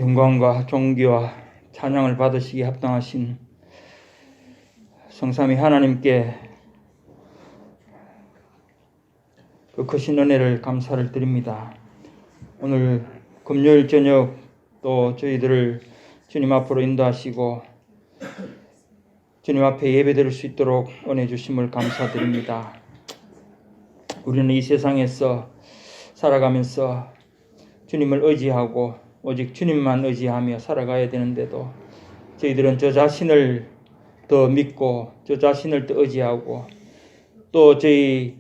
영광과 존귀와 찬양을 받으시기에 합당하신 성삼위 하나님께 그 크신 은혜를 감사를 드립니다. 오늘 금요일 저녁 또 저희들을 주님 앞으로 인도하시고 주님 앞에 예배드릴 수 있도록 은혜 주심을 감사드립니다. 우리는 이 세상에서 살아가면서 주님을 의지하고 오직 주님만 의지하며 살아가야 되는데도 저희들은 저 자신을 더 믿고 저 자신을 더 의지하고 또 저희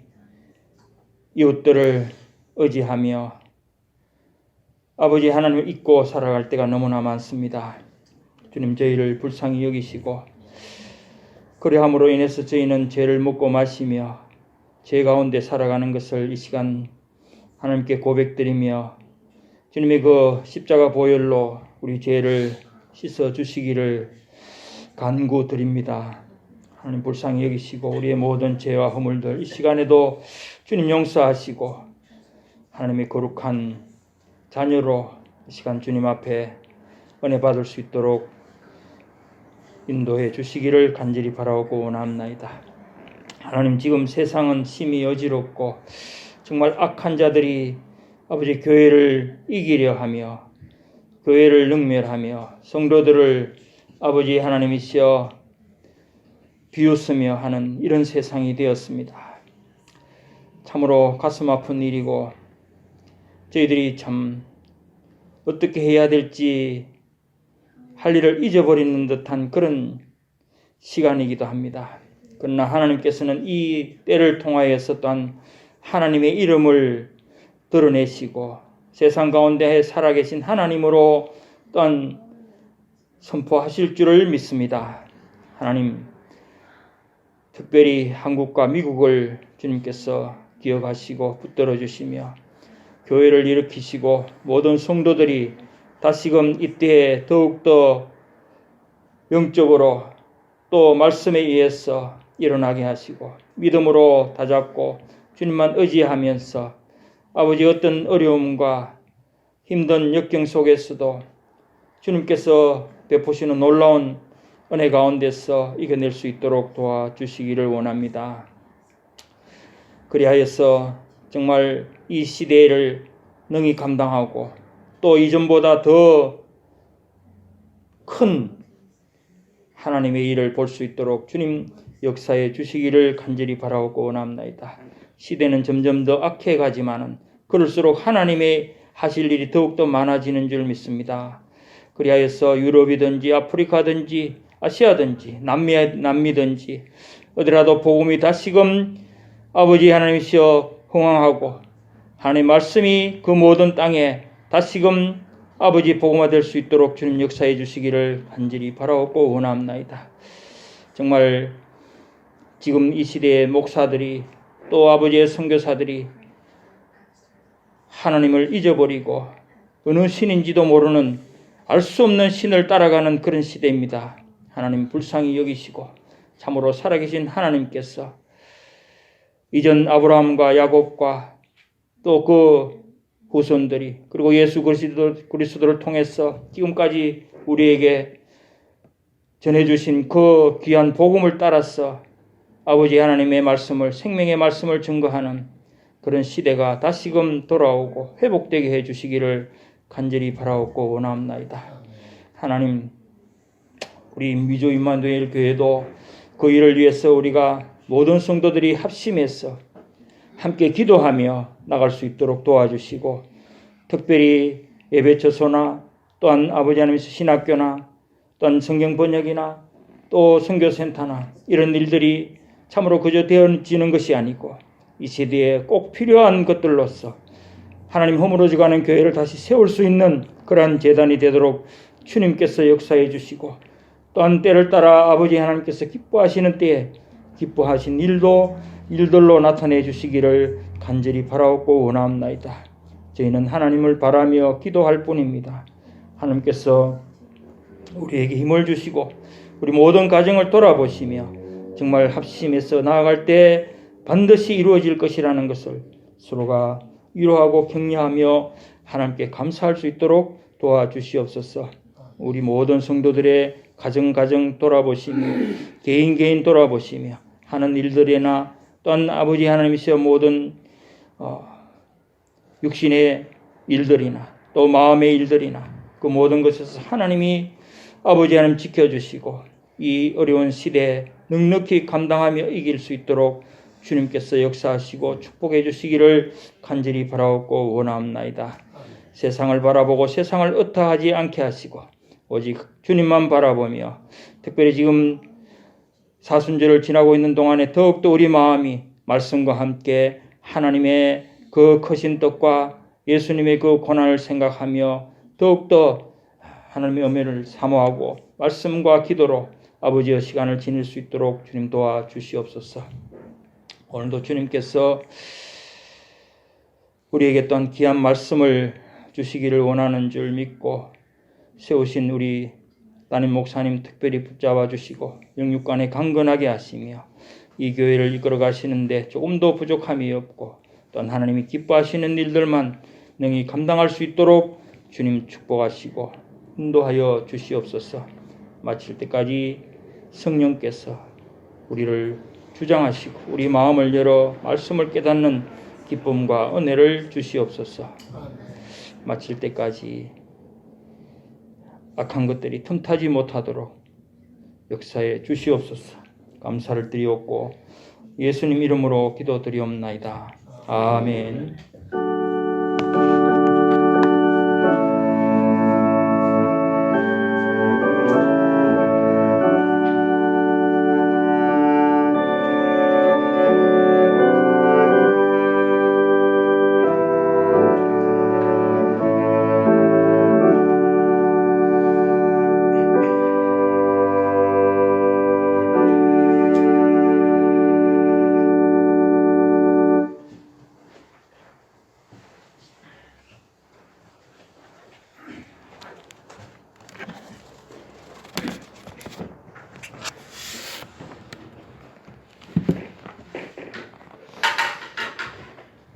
이웃들을 의지하며 아버지 하나님을 잊고 살아갈 때가 너무나 많습니다. 주님 저희를 불쌍히 여기시고 그러함으로 인해서 저희는 죄를 먹고 마시며 죄 가운데 살아가는 것을 이 시간 하나님께 고백드리며 주님의 그 십자가 보혈로 우리 죄를 씻어 주시기를 간구드립니다. 하나님 불쌍히 여기시고 우리의 모든 죄와 허물들 이 시간에도 주님 용서하시고 하나님의 거룩한 자녀로 이 시간 주님 앞에 은혜 받을 수 있도록 인도해 주시기를 간절히 바라오고 원합나이다. 하나님 지금 세상은 심히 어지럽고 정말 악한 자들이 아버지 교회를 이기려 하며 교회를 능멸하며 성도들을 아버지 하나님이시여 비웃으며 하는 이런 세상이 되었습니다. 참으로 가슴 아픈 일이고 저희들이 참 어떻게 해야 될지 할 일을 잊어버리는 듯한 그런 시간이기도 합니다. 그러나 하나님께서는 이 때를 통하여서 또한 하나님의 이름을 드러내시고 세상 가운데 살아계신 하나님으로 또한 선포하실 줄을 믿습니다. 하나님 특별히 한국과 미국을 주님께서 기억하시고 붙들어 주시며 교회를 일으키시고 모든 성도들이 다시금 이때에 더욱더 영적으로 또 말씀에 의해서 일어나게 하시고 믿음으로 다잡고 주님만 의지하면서 아버지 어떤 어려움과 힘든 역경 속에서도 주님께서 베푸시는 놀라운 은혜 가운데서 이겨낼 수 있도록 도와주시기를 원합니다. 그리하여서 정말 이 시대를 능히 감당하고 또 이전보다 더 큰 하나님의 일을 볼 수 있도록 주님 역사해 주시기를 간절히 바라오고 원합나이다. 시대는 점점 더 악해가지만은 그럴수록 하나님의 하실 일이 더욱더 많아지는 줄 믿습니다. 그리하여서 유럽이든지 아프리카든지 아시아든지 남미든지 어디라도 복음이 다시금 아버지 하나님이시여 흥황하고 하나님의 말씀이 그 모든 땅에 다시금 아버지 복음화될 수 있도록 주님 역사해 주시기를 간절히 바라옵고 원합나이다. 정말 지금 이 시대의 목사들이 또 아버지의 선교사들이 하나님을 잊어버리고 어느 신인지도 모르는 알 수 없는 신을 따라가는 그런 시대입니다. 하나님 불쌍히 여기시고 참으로 살아계신 하나님께서 이전 아브라함과 야곱과 또 그 후손들이 그리고 예수 그리스도를 통해서 지금까지 우리에게 전해주신 그 귀한 복음을 따라서 아버지 하나님의 말씀을 생명의 말씀을 증거하는 그런 시대가 다시금 돌아오고 회복되게 해주시기를 간절히 바라옵고 원합나이다. 하나님 우리 미조 임마누엘 교회도 그 일을 위해서 우리가 모든 성도들이 합심해서 함께 기도하며 나갈 수 있도록 도와주시고 특별히 예배처소나 또한 아버지 하나님의 신학교나 또한 성경 번역이나 또 선교센터나 이런 일들이 참으로 그저 되어지는 것이 아니고 이 시대에 꼭 필요한 것들로서 하나님 허물어져가는 교회를 다시 세울 수 있는 그러한 재단이 되도록 주님께서 역사해 주시고 또한 때를 따라 아버지 하나님께서 기뻐하시는 때에 기뻐하신 일들로 나타내 주시기를 간절히 바라옵고 원합나이다. 저희는 하나님을 바라며 기도할 뿐입니다. 하나님께서 우리에게 힘을 주시고 우리 모든 가정을 돌아보시며 정말 합심해서 나아갈 때 반드시 이루어질 것이라는 것을 서로가 위로하고 격려하며 하나님께 감사할 수 있도록 도와주시옵소서. 우리 모든 성도들의 가정 돌아보시며 개인 돌아보시며 하는 일들이나 또한 아버지 하나님이시여 모든 육신의 일들이나 또 마음의 일들이나 그 모든 것에서 하나님이 아버지 하나님 지켜주시고 이 어려운 시대에 넉넉히 감당하며 이길 수 있도록 주님께서 역사하시고 축복해 주시기를 간절히 바라옵고 원하옵나이다. 세상을 바라보고 세상을 의탁하지 않게 하시고 오직 주님만 바라보며 특별히 지금 사순절을 지나고 있는 동안에 더욱더 우리 마음이 말씀과 함께 하나님의 그 크신 뜻과 예수님의 그 고난을 생각하며 더욱더 하나님의 은혜를 사모하고 말씀과 기도로 아버지의 시간을 지낼 수 있도록 주님 도와주시옵소서. 오늘도 주님께서 우리에게 또한 귀한 말씀을 주시기를 원하는 줄 믿고 세우신 우리 담임 목사님 특별히 붙잡아 주시고 영육간에 강건하게 하시며 이 교회를 이끌어 가시는데 조금도 부족함이 없고 또한 하나님이 기뻐하시는 일들만 능히 감당할 수 있도록 주님 축복하시고 인도하여 주시옵소서. 마칠 때까지 성령께서 우리를 주장하시고 우리 마음을 열어 말씀을 깨닫는 기쁨과 은혜를 주시옵소서. 마칠 때까지 악한 것들이 틈타지 못하도록 역사해 주시옵소서. 감사를 드리옵고 예수님 이름으로 기도드리옵나이다. 아멘.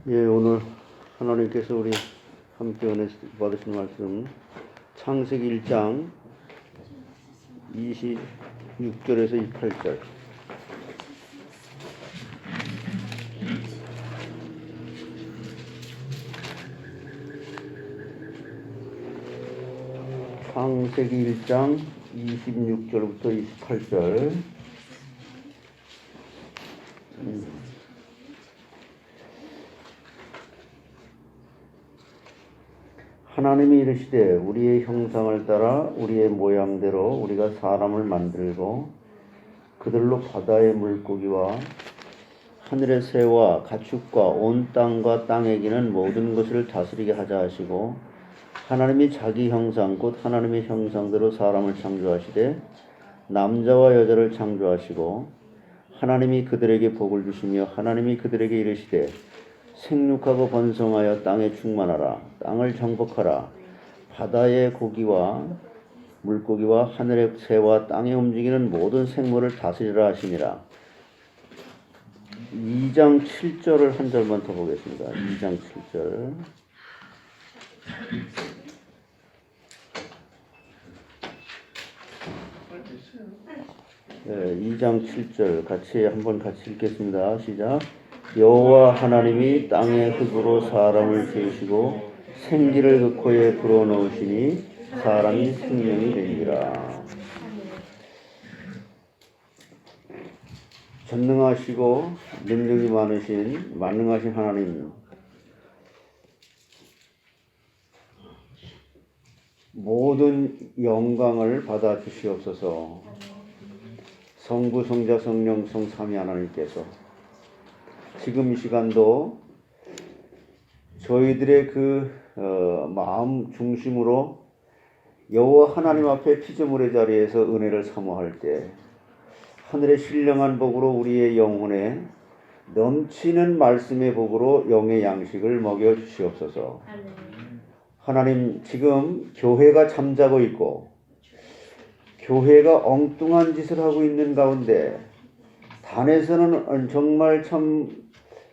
예, 오늘 하나님께서 우리 함께 은혜 받으신 말씀 창세기 1장 26절에서 28절. 창세기 1장 26절부터 28절. 하나님이 이르시되 우리의 형상을 따라 우리의 모양대로 우리가 사람을 만들고 그들로 바다의 물고기와 하늘의 새와 가축과 온 땅과 땅에 기는 모든 것을 다스리게 하자 하시고 하나님이 자기 형상 곧 하나님의 형상대로 사람을 창조하시되 남자와 여자를 창조하시고 하나님이 그들에게 복을 주시며 하나님이 그들에게 이르시되 생육하고 번성하여 땅에 충만하라. 땅을 정복하라. 바다의 고기와 물고기와 하늘의 새와 땅에 움직이는 모든 생물을 다스리라 하시니라. 2장 7절을 한 절만 더 보겠습니다. 2장 7절. 네, 2장 7절 한번 같이 읽겠습니다. 시작. 여호와 하나님이 땅의 흙으로 사람을 지으시고 생기를 그 코에 불어넣으시니 사람이 생명이 되니라. 전능하시고 능력이 많으신 만능하신 하나님, 모든 영광을 받아 주시옵소서. 성부 성자 성령 성삼위 하나님께서 지금 이 시간도 저희들의 마음 중심으로 여호와 하나님 앞에 피조물의 자리에서 은혜를 사모할 때 하늘의 신령한 복으로 우리의 영혼에 넘치는 말씀의 복으로 영의 양식을 먹여 주시옵소서. 하나님, 지금 교회가 잠자고 있고 교회가 엉뚱한 짓을 하고 있는 가운데 단에서는 정말 참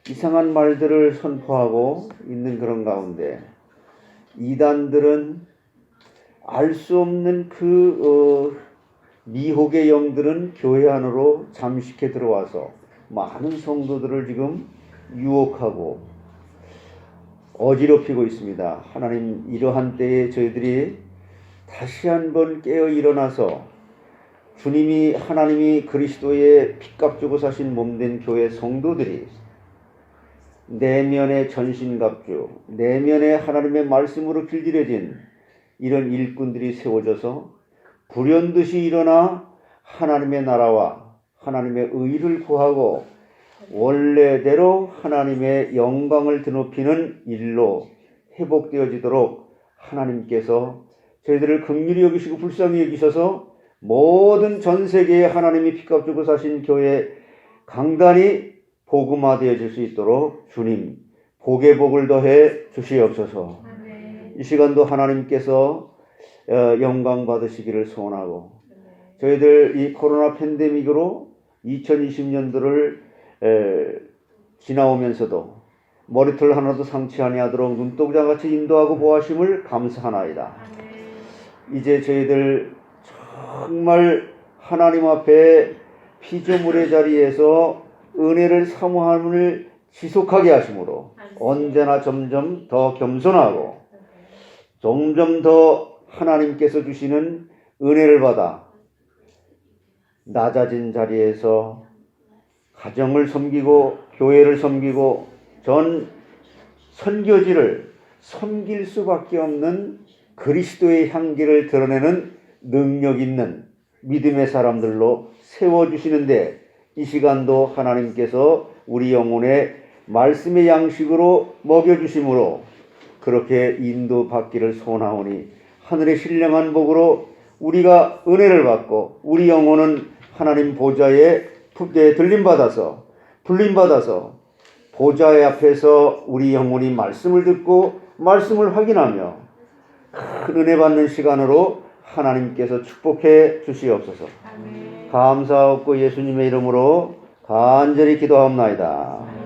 이상한 말들을 선포하고 있는 그런 가운데 이단들은 알 수 없는 그 미혹의 영들은 교회 안으로 잠식해 들어와서 많은 성도들을 지금 유혹하고 어지럽히고 있습니다. 하나님, 이러한 때에 저희들이 다시 한번 깨어 일어나서 주님이, 하나님이 그리스도의 핏값 주고 사신 몸된 교회 성도들이 내면의 전신갑주, 내면의 하나님의 말씀으로 길들여진 이런 일꾼들이 세워져서 불현듯이 일어나 하나님의 나라와 하나님의 의를 구하고 원래대로 하나님의 영광을 드높이는 일로 회복되어지도록 하나님께서 저희들을 긍휼히 여기시고 불쌍히 여기셔서 모든 전 세계에 하나님이 핏값 주고 사신 교회 강단이 복음화되어질 수 있도록 주님 복의 복을 더해 주시옵소서. 이 시간도 하나님께서 영광 받으시기를 소원하고, 저희들 이 코로나 팬데믹으로 2020년도를 지나오면서도 머리털 하나도 상치 아니하도록 눈동자같이 인도하고 보하심을 감사하나이다. 이제 저희들 정말 하나님 앞에 피조물의 자리에서 은혜를 사모함을 지속하게 하심으로 언제나 점점 더 겸손하고 점점 더 하나님께서 주시는 은혜를 받아 낮아진 자리에서 가정을 섬기고 교회를 섬기고 전 선교지를 섬길 수밖에 없는 그리스도의 향기를 드러내는 능력 있는 믿음의 사람들로 세워주시는데, 이 시간도 하나님께서 우리 영혼의 말씀의 양식으로 먹여주심으로 그렇게 인도받기를 소원하오니, 하늘의 신령한 복으로 우리가 은혜를 받고 우리 영혼은 하나님 보좌에 들림받아서 불림받아서 보좌의 앞에서 우리 영혼이 말씀을 듣고 말씀을 확인하며 큰 은혜 받는 시간으로 하나님께서 축복해 주시옵소서. 아멘. 감사하고 예수님의 이름으로 간절히 기도하옵나이다. 아멘.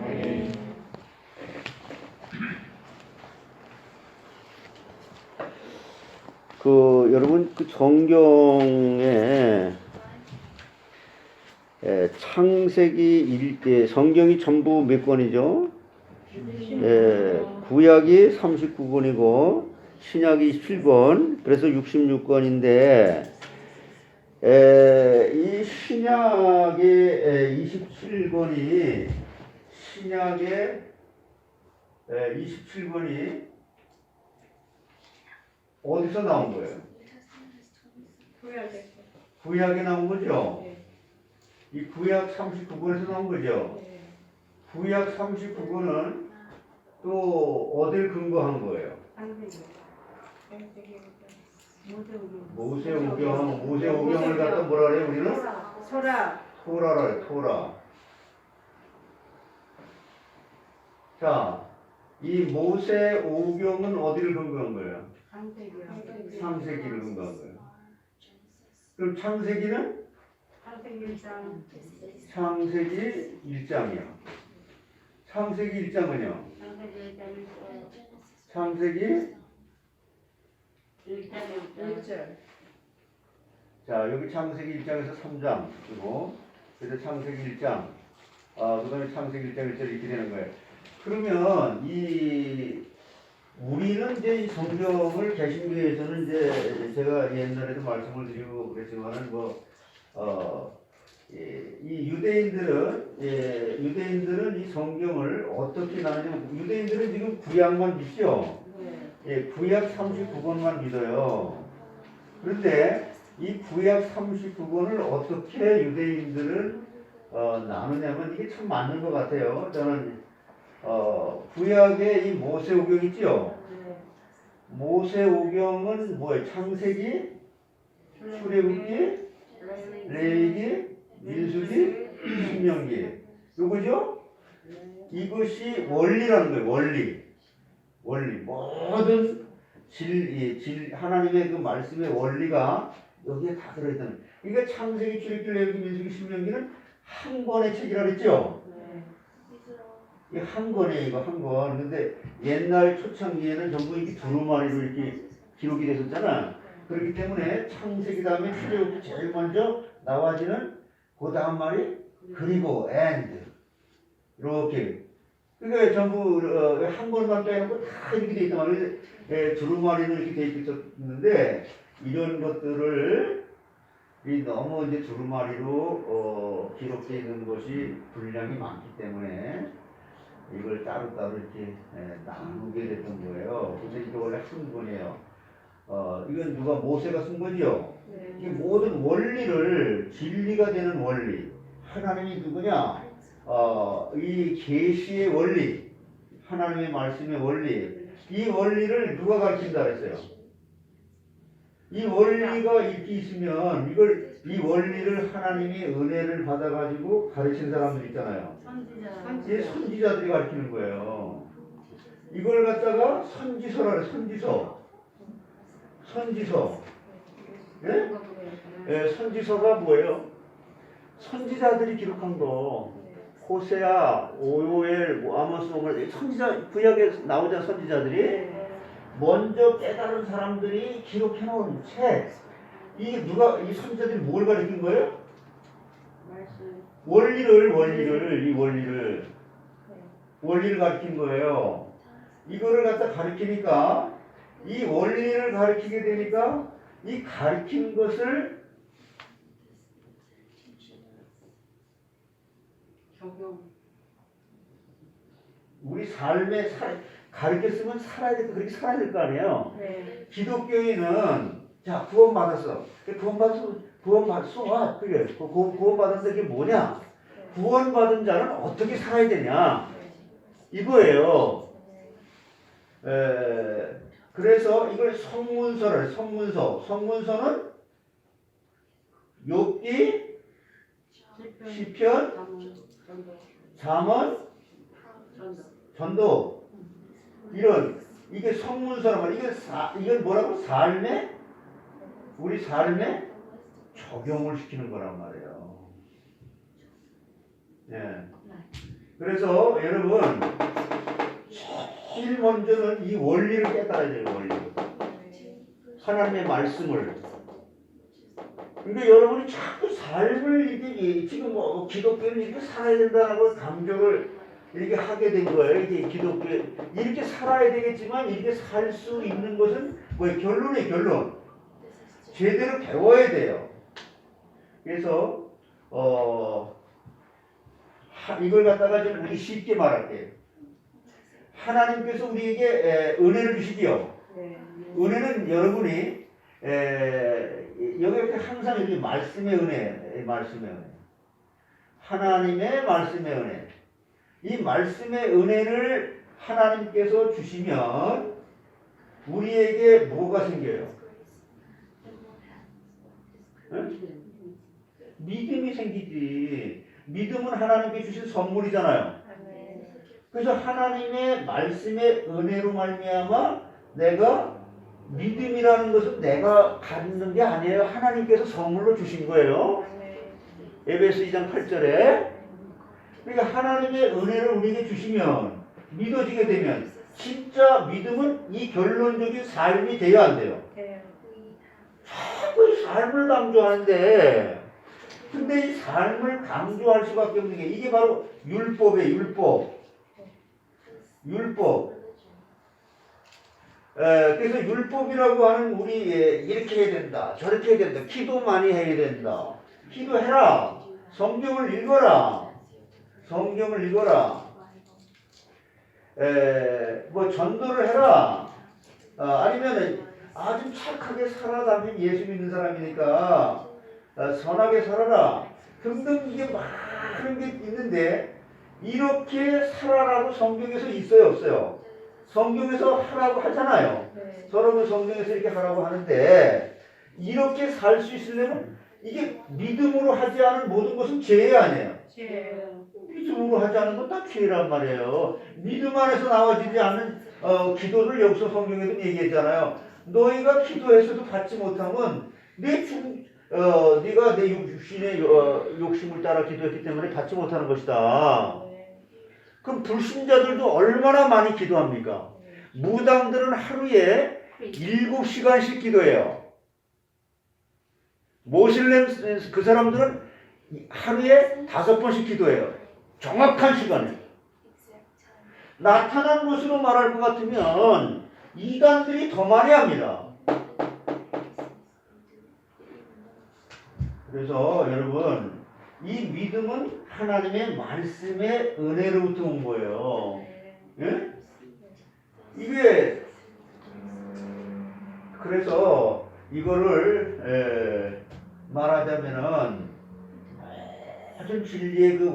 여러분 성경에 창세기 성경이 전부 몇 권이죠? 구약이 39권이고 신약이 27권, 그래서 66권인데 이 신약의 27권이 어디서 나온 거예요? 구약에 나온 거죠? 이 구약 39권에서 나온 거죠? 구약 39권은 또 어딜 근거한 거예요? 모세오경을 갖다 뭐라 그래요? 우리는? 토라라 해요, 토라. 자, 이 모세오경은 어디를 근거한 거예요? 창세기를 근거한 거예요. 그럼 창세기는? 창세기 1장이요. 창세기 1장은요? 창세기 1절. 자, 여기 창세기 1장에서 3장 그리고 그래서 창세기 1장, 그 다음에 창세기 1장 1절 이렇게 되는 거예요. 그러면 우리는 이제 이 성경을 개신교에서는 이제 제가 옛날에도 말씀을 드리고 그랬지만은 이 유대인들은 이 성경을 어떻게 나누냐면, 유대인들은 지금 구약만 믿죠. 구약 39권만 믿어요. 그런데 이 구약 39권을 어떻게 유대인들은 나누냐면 이게 참 맞는 것 같아요. 저는 구약의 이 모세오경 있죠. 모세오경은 뭐예요? 창세기, 출애굽기, 레위기, 민수기, 신명기. 요거죠? 이것이 원리라는 거예요. 원리. 모든 하나님의 그 말씀의 원리가 여기에 다 들어있다는. 그러니까 창세기, 출애굽기, 레위기, 민수기, 신명기는 한 권의 책이라 그랬죠? 이 한 권이에요, 이거 한 권. 근데 옛날 초창기에는 전부 이렇게 두루마리로 이렇게 기록이 됐었잖아. 그렇기 때문에 창세기 다음에 출애굽기 제일 먼저 나와지는 그 다음 말이 그리고 and 이렇게 그러니까 전부 한 번만 빼놓고 다 이렇게 돼 있단 말이에요. 두루마리는 이렇게 돼 있는데 이런 것들을 너무 이제 두루마리로 기록되어 있는 것이 분량이 많기 때문에 이걸 따로따로 이렇게 나누게 됐던 거예요. 근데 이게 원래 한 권이에요. 이건 누가 모세가 쓴 거지요? 이 모든 원리를 진리가 되는 원리 하나님이 누구냐? 이 계시의 원리 하나님의 말씀의 원리 이 원리를 누가 가르친다 그랬어요? 이 원리가 이렇게 있으면 이 원리를 하나님이 은혜를 받아가지고 가르친 사람들 있잖아요. 이 선지자들이 가르치는 거예요. 이걸 갖다가 선지서라 그래. 선지서. 예? 예, 선지서가 뭐예요? 선지자들이 기록한 거. 호세아, 오요엘, 아모스, 선지자 구약에 나오잖아 선지자들이. 먼저 깨달은 사람들이 기록해 놓은 책. 이 선지자들이 뭘 가르친 거예요? 원리를 가르친 거예요. 이거를 갖다 가르치니까 이 원리를 가르치게 되니까 이 가르친 것을 우리 삶에 가르쳤으면 살아야 될 그렇게 살아야 될 거 아니에요. 네. 기독교인은 자 구원받았어. 구원받았어. 그게 구원받았는데 그게 뭐냐? 구원받은 자는 어떻게 살아야 되냐? 이거예요. 그래서 이걸 성문서를 성문서는 욥기, 시편, 잠언, 전도 이게 성문서란 말이에요. 이건 뭐라고? 우리 삶에 적용을 시키는 거란 말이에요. 예. 그래서 여러분 제일 먼저는 이 원리를 깨달아야 돼요. 원리. 하나님의 말씀을. 그러니까 여러분이 자꾸 삶을 이렇게 지금 기독교는 이렇게 살아야 된다는 걸 강조를 이렇게 하게 된 거예요. 이게 기독교 이렇게 살아야 되겠지만 이렇게 살 수 있는 것은 뭐예요? 결론. 제대로 배워야 돼요. 그래서 이걸 갖다가 좀 우리 쉽게 말할게요. 하나님께서 우리에게 은혜를 주시지요. 은혜는 여러분이 여기 이렇게 항상 여기 말씀의 은혜. 하나님의 말씀의 은혜. 이 말씀의 은혜를 하나님께서 주시면 우리에게 뭐가 생겨요? 응? 믿음이 생기지. 믿음은 하나님께 주신 선물이잖아요. 그래서 하나님의 말씀의 은혜로 말미암아 내가 믿음이라는 것은 내가 갖는 게 아니에요. 하나님께서 선물로 주신 거예요. 에베소 2장 8절에 그러니까 하나님의 은혜를 우리에게 주시면 믿어지게 되면 진짜 믿음은 이 결론적인 삶이 돼야 안 돼요. 자꾸 이 삶을 강조하는데 근데 이 삶을 강조할 수밖에 없는 게 이게 바로 율법이에요. 율법. 그래서 율법이라고 하는 우리 이렇게 해야 된다. 저렇게 해야 된다. 기도 많이 해야 된다. 기도해라. 성경을 읽어라. 전도를 해라. 아니면 아주 착하게 살아가면 예수 믿는 사람이니까 선하게 살아라. 등등 이게 많은 게 있는데 이렇게 살아라고 성경에서 있어요, 없어요? 성경에서 하라고 하잖아요. 여러분 성경에서 이렇게 하라고 하는데 이렇게 살 수 있으려면 이게 믿음으로 하지 않은 모든 것은 죄 아니에요. 믿음으로 하지 않은 건 다 죄란 말이에요. 믿음 안에서 나와지지 않는 기도를 여기서 성경에도 얘기했잖아요. 너희가 기도해서도 받지 못하면 네가 내 육신의 욕심을 따라 기도했기 때문에 받지 못하는 것이다. 그럼 불신자들도 얼마나 많이 기도합니까? 무당들은 하루에 7시간씩 기도해요. 모슬렘 그 사람들은 하루에 5번씩 기도해요. 정확한 시간에. 나타난 것으로 말할 것 같으면 이단들이 더 많이 합니다. 그래서 여러분, 이 믿음은 하나님의 말씀의 은혜로부터 온 거예요. 예? 이게 그래서 이거를 말하자면은 모든 진리의 그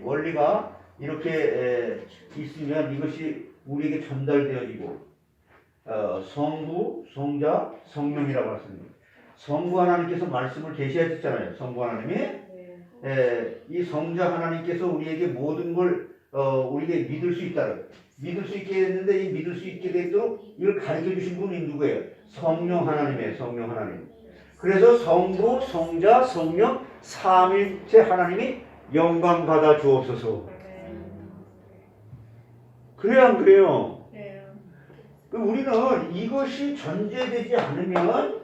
원리가 이렇게 있으면 이것이 우리에게 전달되어지고 성부, 성자, 성령이라고 말씀드립니다. 성부 하나님께서 말씀을 계시하셨잖아요. 성부 하나님이 이 성자 하나님께서 우리에게 모든 걸 우리에게 믿을 수 있다는, 믿을 수 있게 했는데 이 믿을 수 있게 되도록 이걸 가르쳐 주신 분이 누구예요? 성령 하나님이에요. 성령 하나님. 그래서 성부, 성자, 성령 삼위일체 하나님이 영광 받아 주옵소서. 그래요, 안 그래요? 우리는 이것이 전제되지 않으면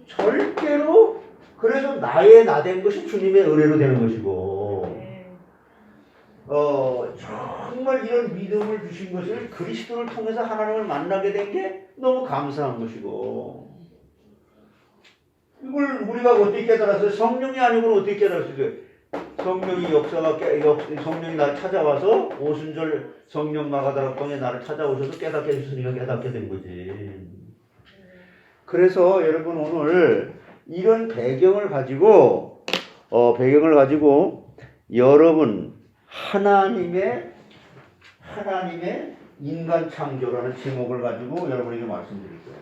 절대로, 그래서 나의 나된 것이 주님의 은혜로 되는 것이고, 정말 이런 믿음을 주신 것을 그리스도를 통해서 하나님을 만나게 된 게 너무 감사한 것이고, 이걸 우리가 어떻게 깨달았어요? 성령이 아니고는 어떻게 깨달았어요? 성령이 성령이 나를 찾아와서 오순절 성령 마가다락방에 나를 찾아오셔서 깨닫게 해주시니까 깨닫게 된 거지. 그래서 여러분 오늘 이런 배경을 가지고 여러분 하나님의 인간 창조라는 제목을 가지고 여러분에게 말씀드릴 거예요.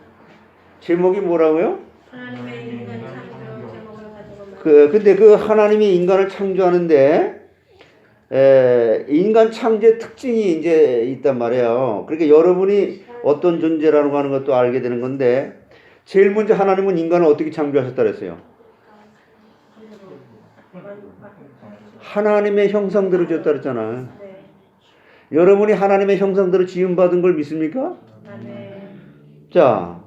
제목이 뭐라고요? 하나님의 인간 창조 제목을 가지고 근데 그 하나님이 인간을 창조하는데 인간 창조의 특징이 이제 있단 말이에요. 그러니까 여러분이 어떤 존재라고 하는 것도 알게 되는 건데, 제일 먼저 하나님은 인간을 어떻게 창조하셨다 그랬어요? 하나님의 형상대로 지었다 그랬잖아요. 네. 여러분이 하나님의 형상대로 지음받은 걸 믿습니까? 네. 자,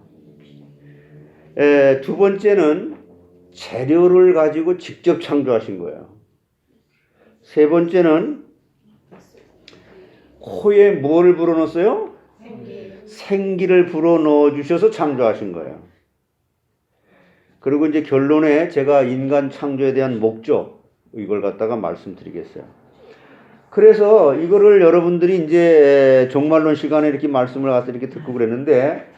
두 번째는 재료를 가지고 직접 창조하신 거예요. 세 번째는 코에 뭘 불어넣었어요? 생기를 불어넣어 주셔서 창조하신 거예요. 그리고 이제 결론에 제가 인간 창조에 대한 목적, 이걸 갖다가 말씀드리겠어요. 그래서 이거를 여러분들이 이제 종말론 시간에 이렇게 말씀을 갖다 이렇게 듣고 그랬는데,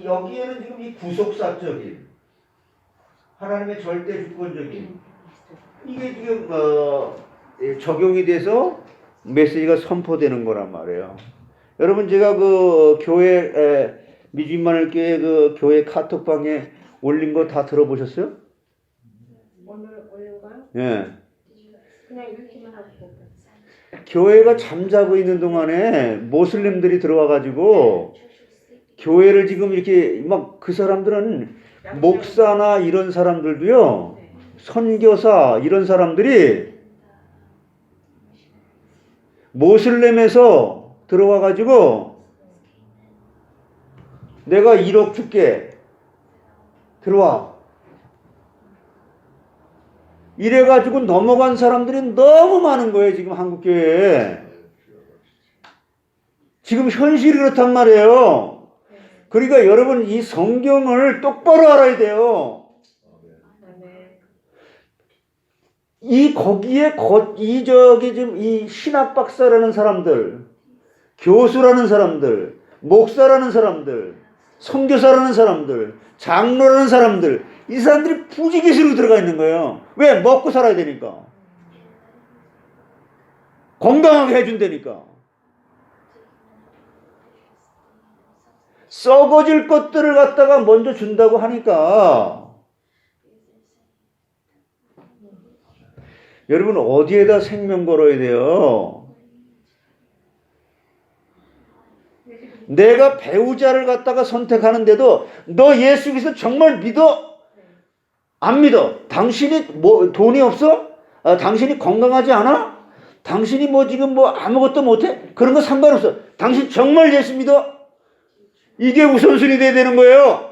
여기에는 지금 이 구속사적인 하나님의 절대 주권적인 이게 지금 적용이 돼서 메시지가 선포되는 거란 말이에요. 여러분, 제가 그 교회 미주인만을 교회 그 교회 카톡방에 올린 거 다 들어보셨어요? 오늘 올린 거요? 예. 그냥 읽기만 하고. 교회가 잠자고 있는 동안에 모슬림들이 들어와가지고 교회를 지금 이렇게 막, 그 사람들은 목사나 이런 사람들도요, 선교사 이런 사람들이 모슬렘에서 들어와가지고 내가 1억 줄게, 들어와, 이래가지고 넘어간 사람들이 너무 많은 거예요. 지금 한국교회에. 지금 현실이 그렇단 말이에요. 그러니까 여러분, 이 성경을 똑바로 알아야 돼요. 지금 이 신학 박사라는 사람들, 교수라는 사람들, 목사라는 사람들, 선교사라는 사람들, 장로라는 사람들, 이 사람들이 부지기수로 들어가 있는 거예요. 왜? 먹고 살아야 되니까. 건강하게 해준다니까. 썩어질 것들을 갖다가 먼저 준다고 하니까, 여러분 어디에다 생명 걸어야 돼요? 내가 배우자를 갖다가 선택하는데도 너 예수 그리스도 정말 믿어? 안 믿어? 당신이 뭐 돈이 없어? 당신이 건강하지 않아? 당신이 뭐 지금 뭐 아무것도 못해? 그런 거 상관없어. 당신 정말 예수 믿어? 이게 우선순위 돼야 되는 거예요.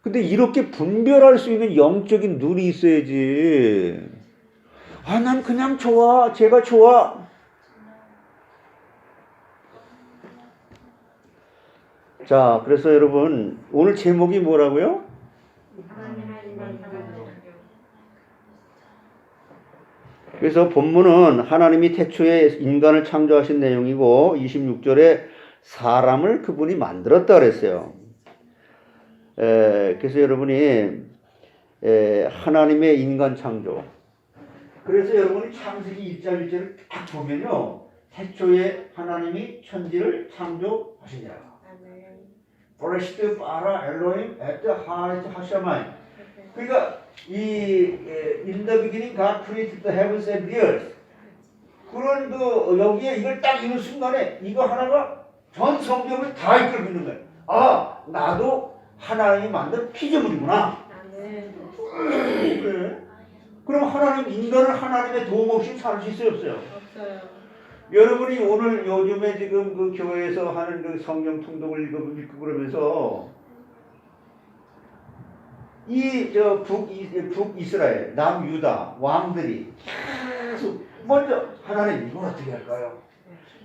근데 이렇게 분별할 수 있는 영적인 눈이 있어야지. 아, 난 그냥 좋아. 제가 좋아. 자, 그래서 여러분, 오늘 제목이 뭐라고요? 하나님의 인간 창조. 그래서 본문은 하나님이 태초에 인간을 창조하신 내용이고 26절에 사람을 그분이 만들었다 그랬어요. 그래서 여러분이 하나님의 인간 창조. 그래서 여러분이 창세기 1장 1절을 딱 보면요. 태초에 하나님이 천지를 창조하시니라. 아멘. 브레시트 바라 엘로힘 에트 하이트 하샤마이. 그러니까 이 in the beginning God created the heavens and the earth. 그런 그 여기에 이걸 딱 읽는 순간에 이거 하나가 전 성경을 다 이끌고 있는 거예요. 아, 나도 하나님이 만든 피조물이구나. 아멘. 그래. 그럼 하나님 인간을 하나님의 도움 없이 살 수 있어요, 없어요? 없어요. 여러분이 오늘 요즘에 지금 그 교회에서 하는 그 성경 통독을 읽고 그러면서 이 저 북이스라엘, 남유다 왕들이 계속 먼저 하나님 이걸 어떻게 할까요?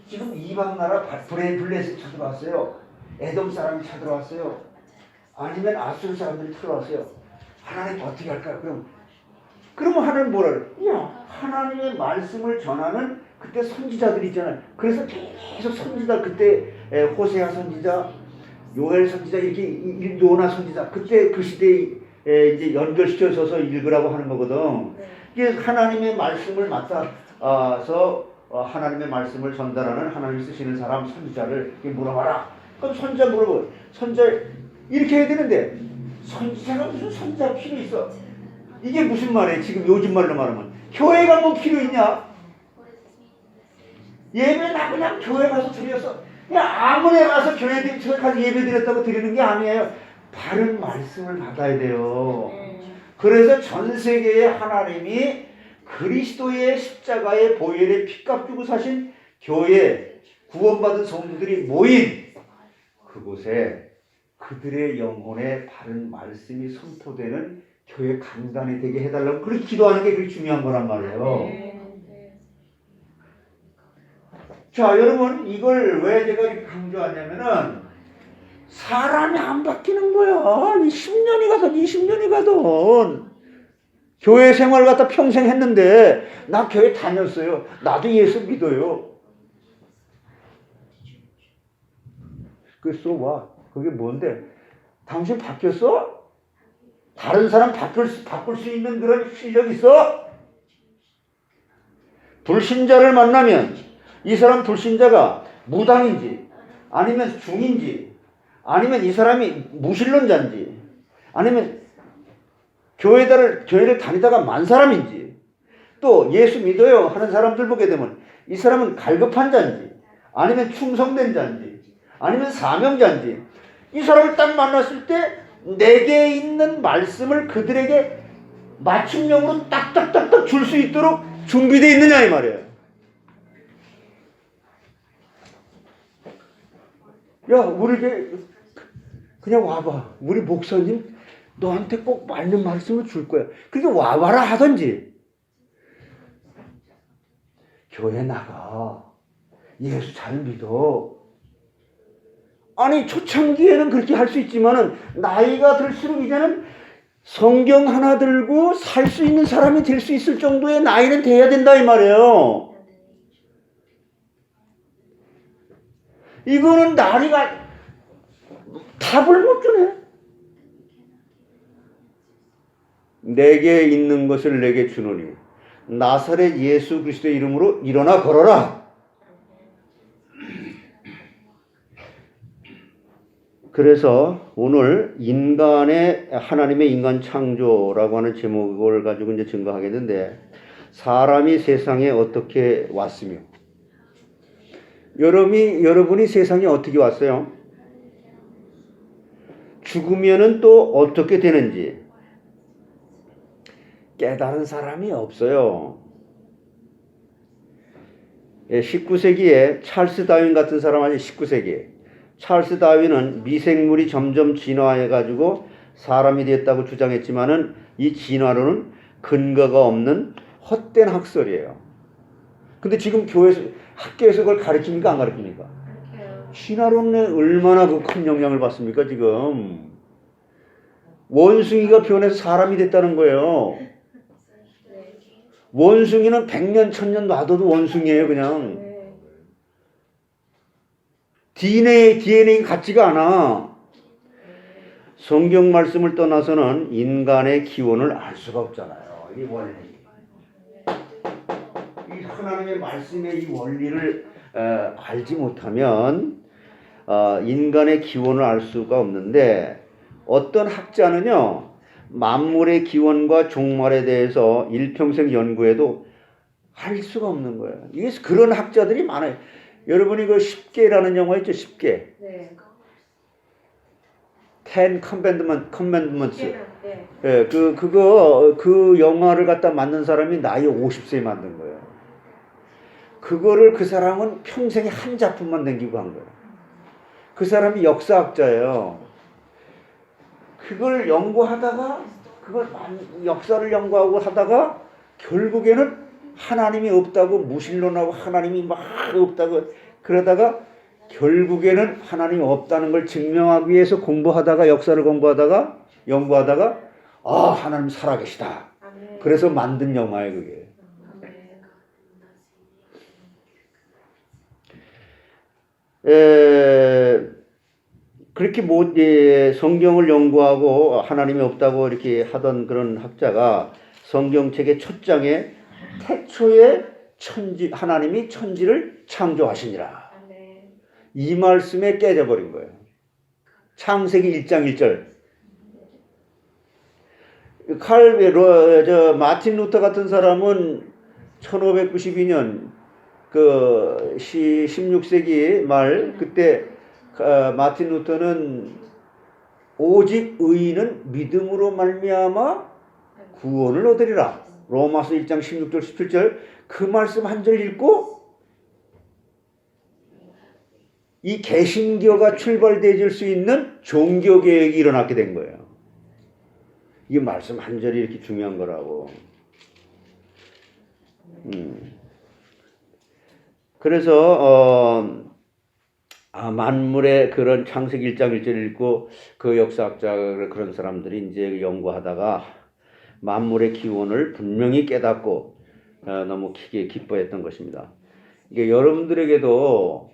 지금 이방 나라 블레셋 쳐들어왔어요. 에돔 사람이 쳐들어왔어요. 아니면 아수르 사람들이 쳐들어왔어요. 하나님 어떻게 할까요? 그러면 하나님 뭐라 그래요? 야, 하나님의 말씀을 전하는 그때 선지자들이 있잖아요. 그래서 계속 선지자 그때 호세아 선지자, 요엘 선지자 이렇게 요나 선지자 그때 그 시대에 이제 연결시켜서 읽으라고 하는 거거든. 이게 하나님의 말씀을 맡아서 하나님의 말씀을 전달하는 하나님 쓰시는 사람 선지자를 물어봐라. 그럼 선지자 물어보고 선지자 이렇게 해야 되는데 선지자가 무슨 선지자 필요 있어? 이게 무슨 말이에요? 지금 요즘 말로 말하면 교회가 뭐 필요 있냐? 예배 나 그냥 교회 가서 드렸어. 그냥 아무나 가서 교회 가서 예배 드렸다고 드리는 게 아니에요. 바른 말씀을 받아야 돼요. 그래서 전 세계에 하나님이 그리스도의 십자가의 보혈에 피값 주고 사신 교회 구원받은 성도들이 모인 그곳에 그들의 영혼에 바른 말씀이 선포되는 교회 강단이 되게 해달라고 그렇게 기도하는 게 그렇게 중요한 거란 말이에요. 자, 여러분 이걸 왜 제가 이렇게 강조하냐면은 사람이 안 바뀌는 거야. 10년이 가든 20년이 가든 교회 생활 갖다 평생 했는데 나 교회 다녔어요. 나도 예수 믿어요. 그래서 와 그게 뭔데? 당신 바뀌었어? 다른 사람 바꿀 수 있는 그런 실력 있어? 불신자를 만나면 이 사람 불신자가 무당인지 아니면 중인지 아니면 이 사람이 무신론자인지 아니면 교회를 다니다가 만 사람인지 또 예수 믿어요 하는 사람들 보게 되면 이 사람은 갈급한 자인지 아니면 충성된 자인지 아니면 사명자인지 이 사람을 딱 만났을 때 내게 있는 말씀을 그들에게 맞춤형으로 딱딱딱딱 줄 수 있도록 준비되어 있느냐 이 말이에요. 야 우리 그냥 와봐. 우리 목사님 너한테 꼭 맞는 말씀을 줄 거야. 그렇게 와봐라 하든지 교회 나가. 예수 잘 믿어. 아니 초창기에는 그렇게 할 수 있지만은 나이가 들수록 이제는 성경 하나 들고 살 수 있는 사람이 될 수 있을 정도의 나이는 돼야 된다 이 말이에요. 이거는 나이가 답을 못 주네. 내게 있는 것을 내게 주노니 나사렛 예수 그리스도의 이름으로 일어나 걸어라. 그래서 오늘 하나님의 인간 창조라고 하는 제목을 가지고 이제 증거하겠는데 사람이 세상에 어떻게 왔으며 여러분이 세상에 어떻게 왔어요? 죽으면은 또 어떻게 되는지 깨달은 사람이 없어요. 19세기에 찰스 다윈 같은 사람 아니 19세기에 찰스 다윈은 미생물이 점점 진화해가지고 사람이 되었다고 주장했지만은 이 진화론은 근거가 없는 헛된 학설이에요. 근데 지금 교회에서 학교에서 그걸 가르칩니까 안 가르칩니까? 그렇게요. 진화론에 얼마나 그 큰 영향을 받습니까 지금? 원숭이가 변해서 사람이 됐다는 거예요. 네. 원숭이는 100년 1000년 놔둬도 원숭이에요 그냥. 네. DNA 같지가 않아. 성경 말씀을 떠나서는 인간의 기원을 알 수가 없잖아요. 이 원리. 이 하나님의 말씀의 이 원리를 알지 못하면 인간의 기원을 알 수가 없는데 어떤 학자는요. 만물의 기원과 종말에 대해서 일평생 연구해도 알 수가 없는 거예요. 이게 그런 학자들이 많아요. 여러분이 그 10계라는 영화 있죠? 10계. 네. Ten Commandments. 네. 예, 그 영화를 갖다 만든 사람이 나이 50세에 만든 거예요. 그거를 그 사람은 평생에 한 작품만 남기고 한 거예요. 그 사람이 역사학자예요. 그걸 연구하다가, 역사를 연구하고 하다가, 결국에는 하나님이 없다고 무신론하고 하나님이 막 없다고 그러다가 결국에는 하나님이 없다는 걸 증명하기 위해서 공부하다가 역사를 공부하다가 연구하다가 하나님 살아계시다. 아멘. 그래서 만든 영화예요 그게. 아멘. 그렇게 성경을 연구하고 하나님이 없다고 이렇게 하던 그런 학자가 성경책의 첫 장에 태초에 하나님이 천지를 창조하시니라. 아멘. 이 말씀에 깨져버린 거예요. 창세기 1장 1절. 마틴 루터 같은 사람은 1592년 16세기 말 그때 마틴 루터는 오직 의인은 믿음으로 말미암아 구원을 얻으리라. 로마서 1장 16절 17절 그 말씀 한 절 읽고 이 개신교가 출발되어질 수 있는 종교개혁이 일어나게 된 거예요. 이 말씀 한 절이 이렇게 중요한 거라고. 그래서 만물의 그런 창세기 1장 1절 읽고 그 역사학자 그런 사람들이 이제 연구하다가 만물의 기원을 분명히 깨닫고 너무 기뻐했던 것입니다. 이게 여러분들에게도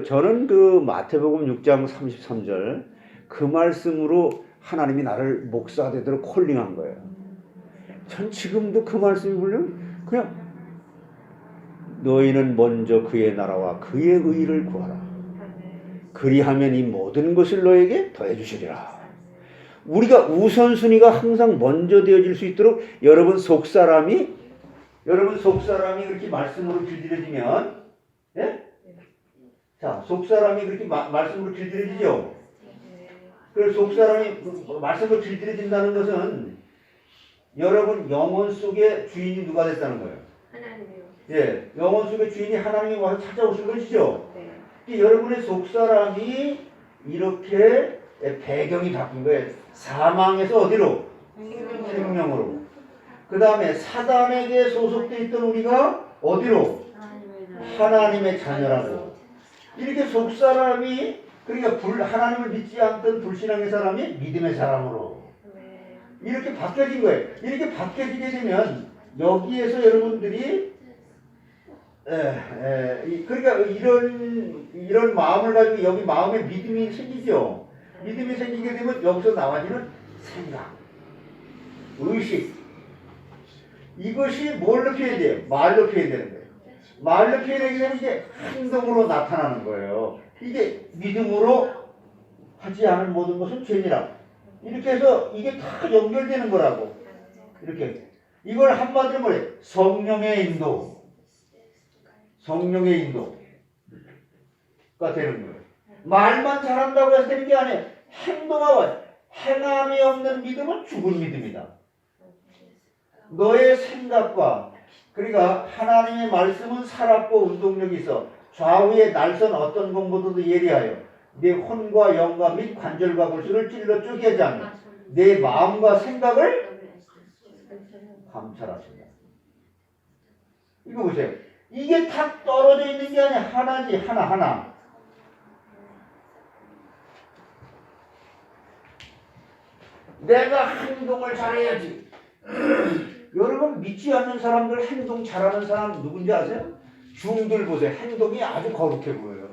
저는 그 마태복음 6장 33절 그 말씀으로 하나님이 나를 목사 되도록 콜링한 거예요. 전 지금도 그 말씀이 물론 그냥 너희는 먼저 그의 나라와 그의 의를 구하라. 그리하면 이 모든 것을 너에게 더해 주시리라. 우리가 우선순위가 항상 먼저 되어질 수 있도록 여러분 속사람이 그렇게 말씀으로 길들여지면, 예? 자, 속사람이 그렇게 말씀으로 길들여지죠? 그래서 속사람이 말씀으로 길들여진다는 것은 여러분 영혼 속의 주인이 누가 됐다는 거예요? 하나님이요. 예, 영혼 속의 주인이 하나님이 와서 찾아오신 것이죠? 네. 여러분의 속사람이 이렇게 배경이 바뀐 거예요. 사망에서 어디로? 생명으로. 그 다음에 사단에게 소속되어 있던 우리가 어디로? 하나님의 자녀라고. 이렇게 속사람이 그러니까 하나님을 믿지 않던 불신앙의 사람이 믿음의 사람으로 이렇게 바뀌어진 거예요. 이렇게 바뀌어지게 되면 여기에서 여러분들이 그러니까 이런 마음을 가지고 여기 마음에 믿음이 생기죠. 믿음이 생기게 되면 여기서 나와지는 생각, 의식 이것이 뭘로 표현돼요? 말로 표현되는 거예요. 말로 표현하게 되면 이게 행동으로 나타나는 거예요. 이게 믿음으로 하지 않은 모든 것은 죄니라. 이렇게 해서 이게 다 연결되는 거라고. 이렇게 이걸 한마디로 뭐래? 성령의 인도가 되는 거예요. 말만 잘한다고 해서 되는 게 아니에요. 행동하고 행함이 없는 믿음은 죽은 믿음이다. 너의 생각과 그러니까 하나님의 말씀은 살았고 운동력이 있어 좌우의 날선 어떤 공보다도 예리하여 내 혼과 영과 및 관절과 골수를 찔러 쪼개지 않는 내 마음과 생각을 감찰하신다. 이거 보세요. 이게 다 떨어져 있는 게 아니야. 하나지. 하나. 내가 행동을 잘해야지. 여러분 믿지 않는 사람들 행동 잘하는 사람 누군지 아세요? 중들 보세요. 행동이 아주 거룩해 보여요.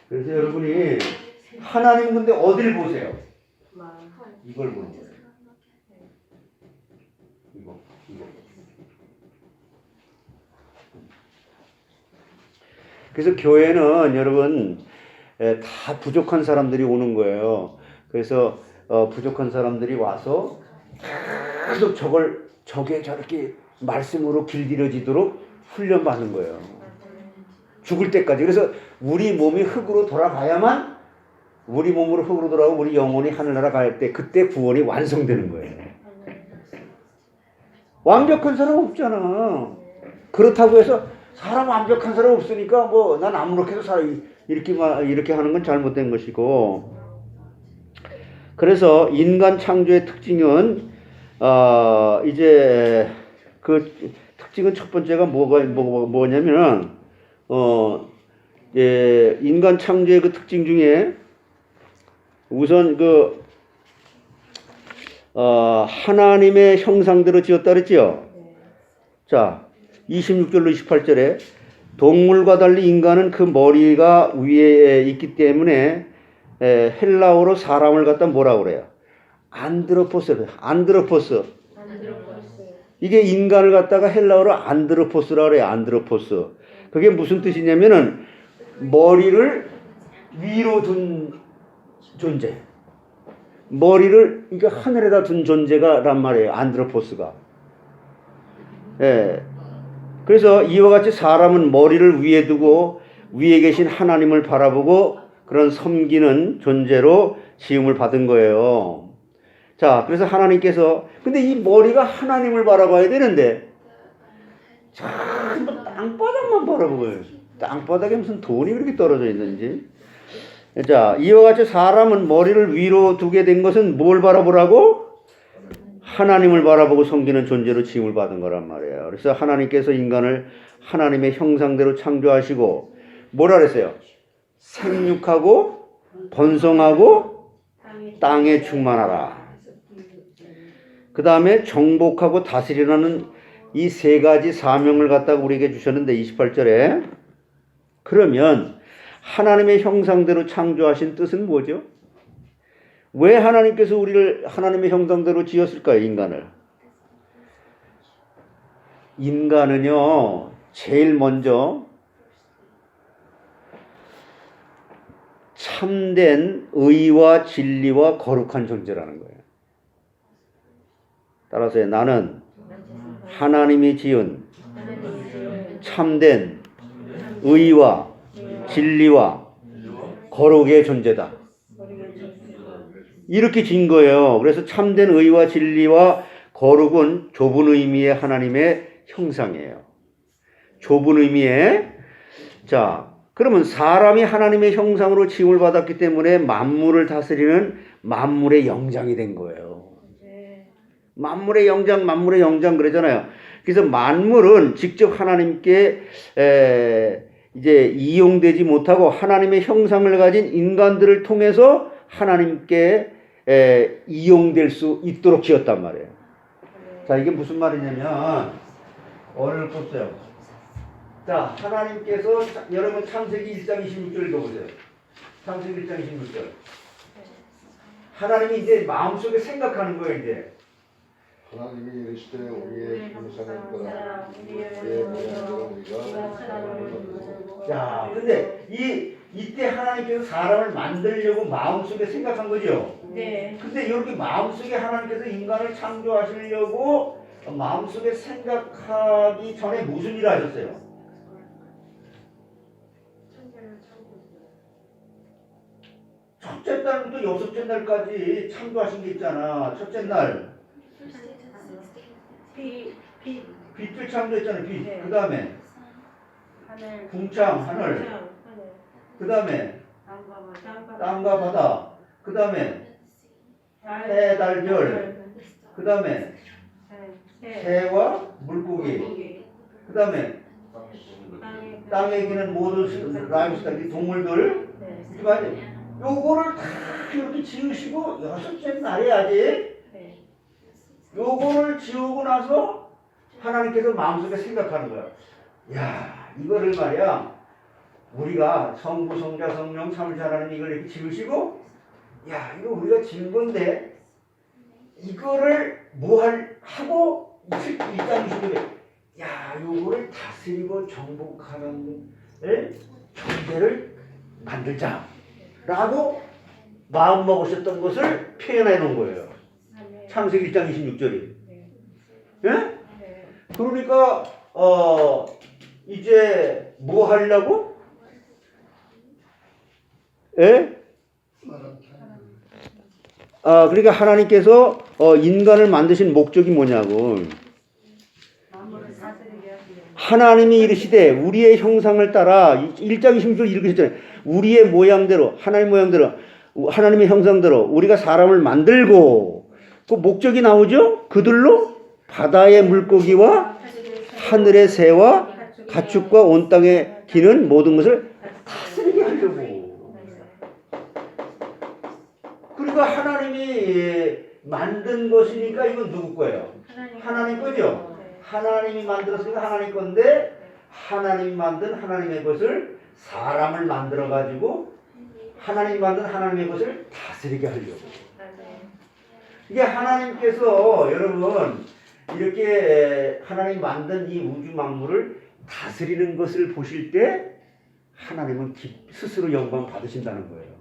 그래서 여러분이 하나님 근데 어딜 보세요? 이걸 보는 거예요. 이거. 그래서 교회는 여러분 다 부족한 사람들이 오는 거예요. 그래서 부족한 사람들이 와서 계속 저게 저렇게 말씀으로 길들여지도록 훈련받는 거예요. 죽을 때까지. 그래서 우리 몸이 흙으로 돌아가야만 우리 몸으로 흙으로 돌아가고 우리 영혼이 하늘나라 갈 때 그때 구원이 완성되는 거예요. 완벽한 사람 없잖아. 그렇다고 해서 사람 완벽한 사람 없으니까 뭐 난 아무렇게도 살아 이렇게 하는 건 잘못된 것이고. 그래서 인간 창조의 특징은 이제 그 특징은 첫 번째가 뭐냐면은 인간 창조의 그 특징 중에 우선 하나님의 형상대로 지었다 그랬죠. 자, 26절로 28절에 동물과 달리 인간은 그 머리가 위에 있기 때문에 헬라어로 사람을 갖다 뭐라고 그래요? 안드로포스. 이게 인간을 갖다가 헬라어로 안드로포스라고 그래요. 안드로포스. 그게 무슨 뜻이냐면은 머리를 위로 둔 존재. 머리를 이게 하늘에다 둔 존재가란 말이에요. 안드로포스가. 예. 그래서 이와 같이 사람은 머리를 위에 두고 위에 계신 하나님을 바라보고 그런 섬기는 존재로 지음을 받은 거예요. 자, 그래서 하나님께서 근데 이 머리가 하나님을 바라봐야 되는데 전부 땅바닥만 바라보고요. 땅바닥에 무슨 돈이 그렇게 떨어져 있는지. 자, 이와 같이 사람은 머리를 위로 두게 된 것은 뭘 바라보라고? 하나님을 바라보고 섬기는 존재로 지음을 받은 거란 말이에요. 그래서 하나님께서 인간을 하나님의 형상대로 창조하시고 뭐라 그랬어요? 생육하고 번성하고 땅에 충만하라. 그 다음에 정복하고 다스리라는 이 세 가지 사명을 갖다가 우리에게 주셨는데 28절에 그러면 하나님의 형상대로 창조하신 뜻은 뭐죠? 왜 하나님께서 우리를 하나님의 형상대로 지었을까요? 인간은요 제일 먼저 참된 의와 진리와 거룩한 존재라는 거예요. 따라서 나는 하나님이 지은 참된 의와 진리와 거룩의 존재다. 이렇게 지은 거예요. 그래서 참된 의와 진리와 거룩은 좁은 의미의 하나님의 형상이에요. 좁은 의미의. 자, 그러면 사람이 하나님의 형상으로 지음을 받았기 때문에 만물을 다스리는 만물의 영장이 된 거예요. 만물의 영장 그러잖아요. 그래서 만물은 직접 하나님께 이제 이용되지 못하고 하나님의 형상을 가진 인간들을 통해서 하나님께 이용될 수 있도록 지었단 말이에요. 자, 이게 무슨 말이냐면 어를 보세요. 자, 하나님께서 여러분 창세기 1장 26절 읽어보세요. 창세기 1장 26절. 하나님이 이제 마음속에 생각하는 거예요. 이제 하나님이 이르시되 우리의 형상을 따라 우리의 모양대로 우리가 사람을 만들고. 자, 근데 이때 하나님께서 사람을 만들려고 마음속에 생각한 거죠. 네. 근데 이렇게 마음속에 하나님께서 인간을 창조하시려고 마음속에 생각하기 전에 무슨 일을 하셨어요? 첫째 날부터 여섯째 날까지 창조하신 게 있잖아. 첫째 날 비, 빛을 창조했잖아요. 빛. 네. 그 다음에 하늘, 궁창, 하늘. 하늘, 그 다음에 땅과 땅과 바다. 그 다음에 해, 달, 별. 그 다음에 새와 물고기. 그 다음에 땅에 기는 모든 라이브스타일, 동물들. 네. 이렇게 봐야 돼. 요거를 다 이렇게 지으시고 여섯째 날에야지. 네. 요거를 지우고 나서 하나님께서 마음속에 생각하는 거야. 야, 이거를 말이야. 우리가 성부, 성자, 성령, 삼위일체 하나님 이걸 이렇게 지으시고, 야, 이거 우리가 지은 건데, 이거를 하고, 이 땅이 주는 야, 요거를 다스리고 정복하는 존재를 만들자. 라고 마음 먹으셨던 것을 표현해 놓은 거예요. 창세기 1장 26절이. 예? 네. 그러니까, 이제 뭐 하려고? 예? 그러니까 하나님께서 인간을 만드신 목적이 뭐냐고. 만물을 다스리게 하시는 하나님이 이르시되 우리의 형상을 따라 1장 26절 이렇게 했잖아요. 우리의 모양대로 하나님 모양대로 하나님의 형상대로 우리가 사람을 만들고 그 목적이 나오죠. 그들로 바다의 물고기와 하늘의 새와 가축과 온 땅에 기는 모든 것을 다스리게 하려고. 그러니까 하나님이 만든 것이니까 이건 누구 거예요? 하나님 거죠. 하나님이 만들었으니까 하나님 건데 하나님이 만든 하나님의 것을 사람을 만들어 가지고 하나님이 만든 하나님의 것을 다스리게 하려고. 이게 하나님께서 여러분 이렇게 하나님 만든 이 우주 만물을 다스리는 것을 보실 때 하나님은 스스로 영광 받으신다는 거예요.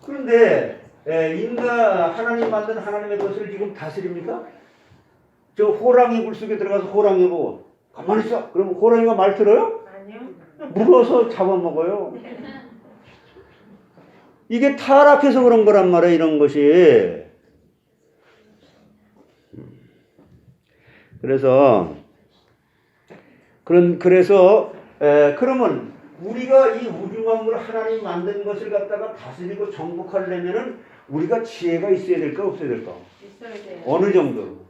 그런데 하나님 만든 하나님의 것을 지금 다스립니까? 저 호랑이 굴 속에 들어가서 호랑이 보고 가만히 있어. 그러면 호랑이가 말 들어요? 아니요. 물어서 잡아먹어요. 이게 타락해서 그런 거란 말이에요. 이런 것이. 그래서 그러면 우리가 이 우주 만물 하나님 만든 것을 갖다가 다스리고 정복하려면은 우리가 지혜가 있어야 될까 없어야 될까? 있어야 돼요. 어느 정도?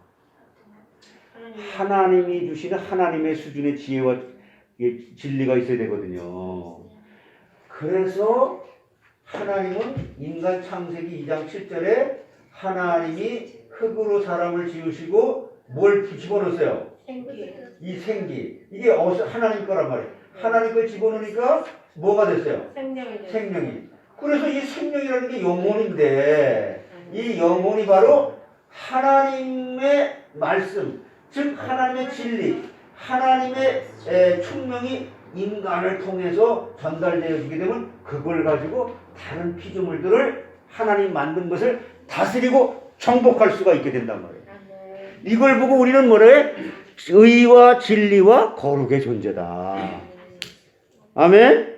하나님이 주시는 하나님의 수준의 지혜와 진리가 있어야 되거든요. 그래서 하나님은 인간 창세기 2장 7절에 하나님이 흙으로 사람을 지으시고 뭘 집어넣었어요? 생기. 이 생기. 이게 하나님 거란 말이에요. 하나님 걸 집어넣으니까 뭐가 됐어요? 생명이 돼요. 생명이. 그래서 이 생명이라는 게 영혼인데 이 영혼이 바로 하나님의 말씀, 즉 하나님의 진리, 하나님의 충명이 인간을 통해서 전달되어지게 되면 그걸 가지고 다른 피조물들을 하나님 만든 것을 다스리고 정복할 수가 있게 된단 말이에요. 이걸 보고 우리는 뭐래? 의와 진리와 거룩의 존재다. 아멘?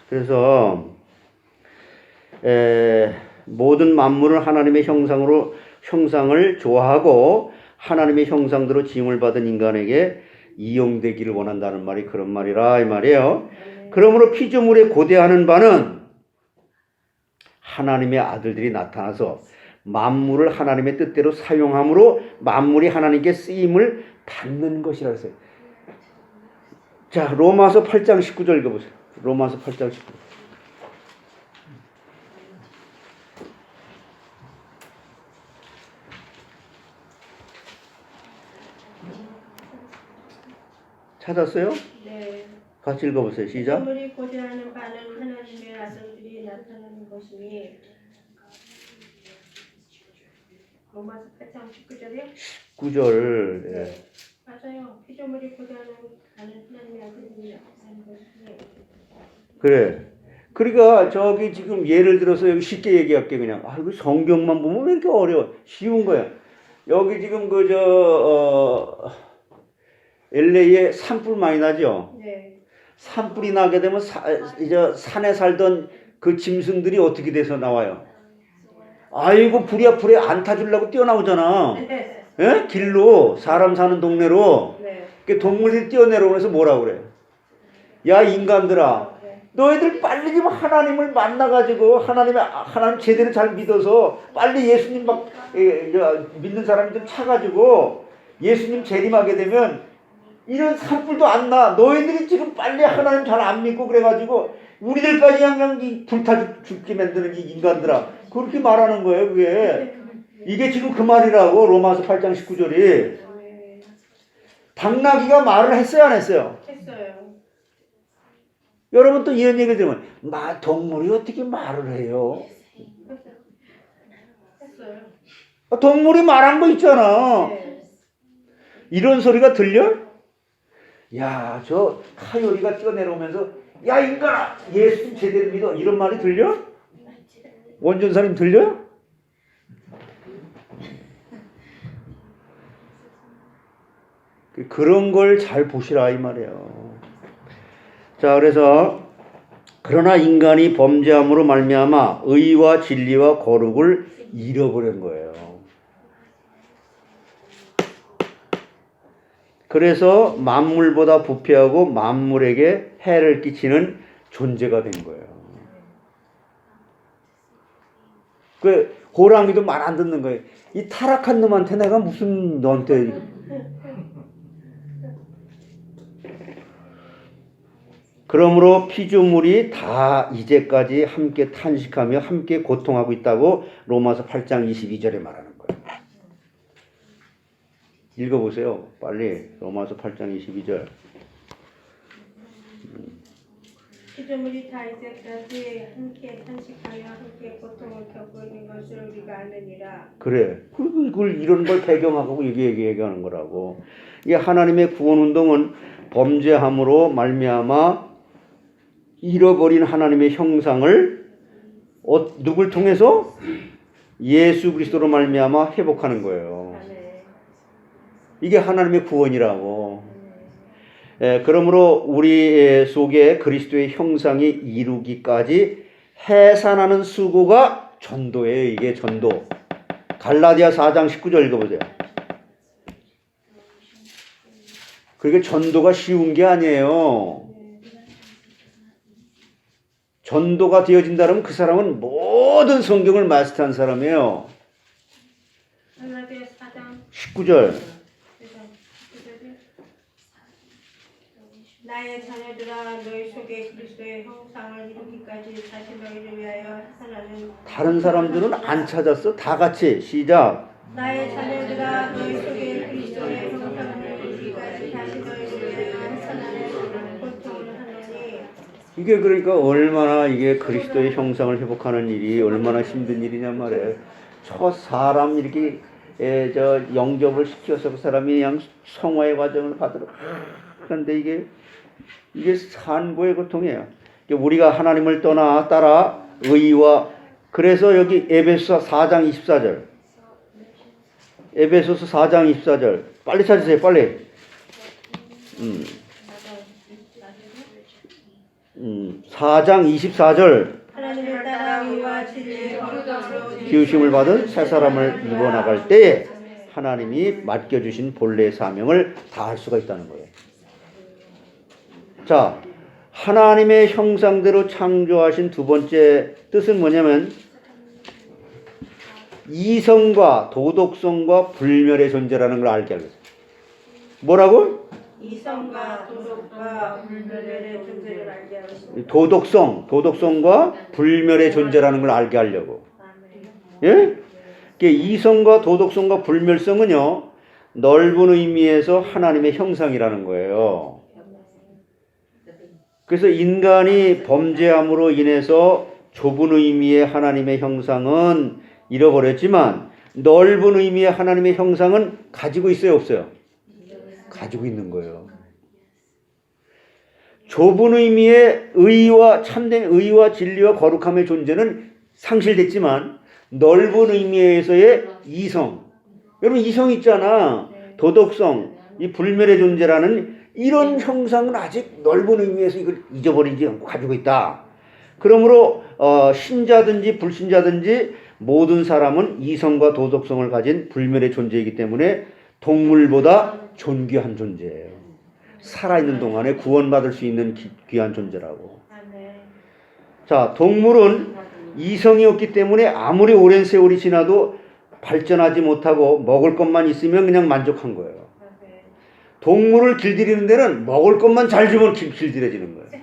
그래서 모든 만물은 하나님의 형상을 좋아하고 하나님의 형상대로 지음을 받은 인간에게 이용되기를 원한다는 말이 그런 말이라 이 말이에요. 그러므로 피조물에 고대하는 바는 하나님의 아들들이 나타나서 만물을 하나님의 뜻대로 사용함으로 만물이 하나님께 쓰임을 받는 것이라 했어요. 자, 로마서 8장 19절 읽어보세요. 로마서 8장 19절. 찾았어요? 네. 같이 읽어보세요. 시작. 피조물이 고대하는 바는 하나님의 아들들이 나타나는 것이니 로마서 8장 19절이요? 9절. 예. 맞아요. 피조물이 고대하는 바는 하나님의 아들들이 나타나는 것이니 그래. 그러니까 저기 지금 예를 들어서 여기 쉽게 얘기할게 그냥. 이거 성경만 보면 왜 이렇게 어려워? 쉬운 거야. 여기 지금 LA에 산불 많이 나죠? 네. 산불이 나게 되면 이제 산에 살던 그 짐승들이 어떻게 돼서 나와요? 아이고 불이 안 타주려고 뛰어나오잖아. 예? 길로 사람 사는 동네로 네. 그 동물들이 뛰어내려오면서 뭐라 그래? 야 인간들아, 너희들 빨리 좀 하나님을 만나가지고 하나님 제대로 잘 믿어서 빨리 예수님 막 믿는 사람이 좀 차가지고 예수님 재림하게 되면 이런 산불도 안 나. 너희들이 지금 빨리 하나님 잘 안 믿고 그래가지고 우리들까지 그냥 불타 죽게 만드는 이 인간들아. 그렇게 말하는 거예요, 그게. 이게 지금 그 말이라고, 로마서 8장 19절이. 당나귀가 말을 했어요, 안 했어요? 했어요. 여러분 또 이런 얘기 들으면, 동물이 어떻게 말을 해요? 했어요. 동물이 말한 거 있잖아. 네. 이런 소리가 들려? 야, 저 카요리가 뛰어내려오면서, 야, 인간아! 예수님 제대로 믿어. 이런 말이 들려? 원전사님 들려? 그런 걸 잘 보시라 이 말이에요. 자, 그래서 그러나 인간이 범죄함으로 말미암아 의와 진리와 거룩을 잃어버린 거예요. 그래서 만물보다 부패하고 만물에게 해를 끼치는 존재가 된 거예요. 그 호랑이도 말 안 듣는 거예요. 이 타락한 놈한테 내가 무슨 너한테 그러므로 피조물이 다 이제까지 함께 탄식하며 함께 고통하고 있다고 로마서 8장 22절에 말하는 거예요. 읽어보세요. 빨리 로마서 8장 22절. 피조물이 다 이제까지 함께 탄식하며 함께 고통을 겪고 있는 것을 우리가 아느니라. 그래. 그걸 이런 걸 배경하고 얘기하는 거라고. 이게 하나님의 구원 운동은 범죄함으로 말미암아 잃어버린 하나님의 형상을 누굴 통해서? 예수 그리스도로 말미암아 회복하는 거예요. 이게 하나님의 구원이라고. 그러므로 우리 속에 그리스도의 형상이 이루기까지 해산하는 수고가 전도예요. 이게 전도. 갈라디아 4장 19절 읽어보세요. 그러니까 전도가 쉬운 게 아니에요. 전도가 되어진다면 그 사람은 모든 성경을 마스터한 사람이에요. 갈라디아 4장 19절. 나의 자녀들아 너희 속에 그리스도의 형상을 이루기까지 다시 너희를 위하여 해산하는. 다른 사람들은 안 찾았어. 다 같이 시작. 나의 자녀들아 너희 속에 그리스도의 형상을 이루기까지 다시 너희를 위하여 해산하는 고통을 하느니. 이게 그러니까 얼마나 이게 그리스도의 형상을 회복하는 일이 얼마나 힘든 일이냐 말이에요. 저 사람 이렇게 영접을 시켜서 그 사람이 그냥 성화의 과정을 받으러 그런데 이게 산고의 고통이에요. 우리가 하나님을 떠나 따라 의와 그래서 여기 에베소서 4장 24절. 에베소서 4장 24절. 빨리 찾으세요. 빨리. 4장 24절. 하나님을 따라 의와 진리의 거룩함으로 기우심을 받은 새 사람을 입어 나갈 때에 하나님이 맡겨주신 본래의 사명을 다할 수가 있다는 거예요. 자, 하나님의 형상대로 창조하신 두 번째 뜻은 뭐냐면 이성과 도덕성과 불멸의 존재라는 걸 알게 하겠어요. 뭐라고? 이성과 도덕과 불멸의 존재를 알게 하겠습니다. 도덕성과 불멸의 존재라는 걸 알게 하려고. 예? 이성과 도덕성과 불멸성은요, 넓은 의미에서 하나님의 형상이라는 거예요. 그래서 인간이 범죄함으로 인해서 좁은 의미의 하나님의 형상은 잃어버렸지만 넓은 의미의 하나님의 형상은 가지고 있어요, 없어요? 가지고 있는 거예요. 좁은 의미의 참된 의와 진리와 거룩함의 존재는 상실됐지만 넓은 의미에서의 이성, 여러분 이성 있잖아. 도덕성, 이 불멸의 존재라는 이런 형상은 아직 넓은 의미에서 이걸 잊어버리지 않고 가지고 있다. 그러므로 신자든지 불신자든지 모든 사람은 이성과 도덕성을 가진 불멸의 존재이기 때문에 동물보다 존귀한 존재예요. 살아있는 동안에 구원받을 수 있는 귀한 존재라고. 자, 동물은 이성이 없기 때문에 아무리 오랜 세월이 지나도 발전하지 못하고 먹을 것만 있으면 그냥 만족한 거예요. 동물을 길들이는 데는 먹을 것만 잘 주면 길들여지는 거예요.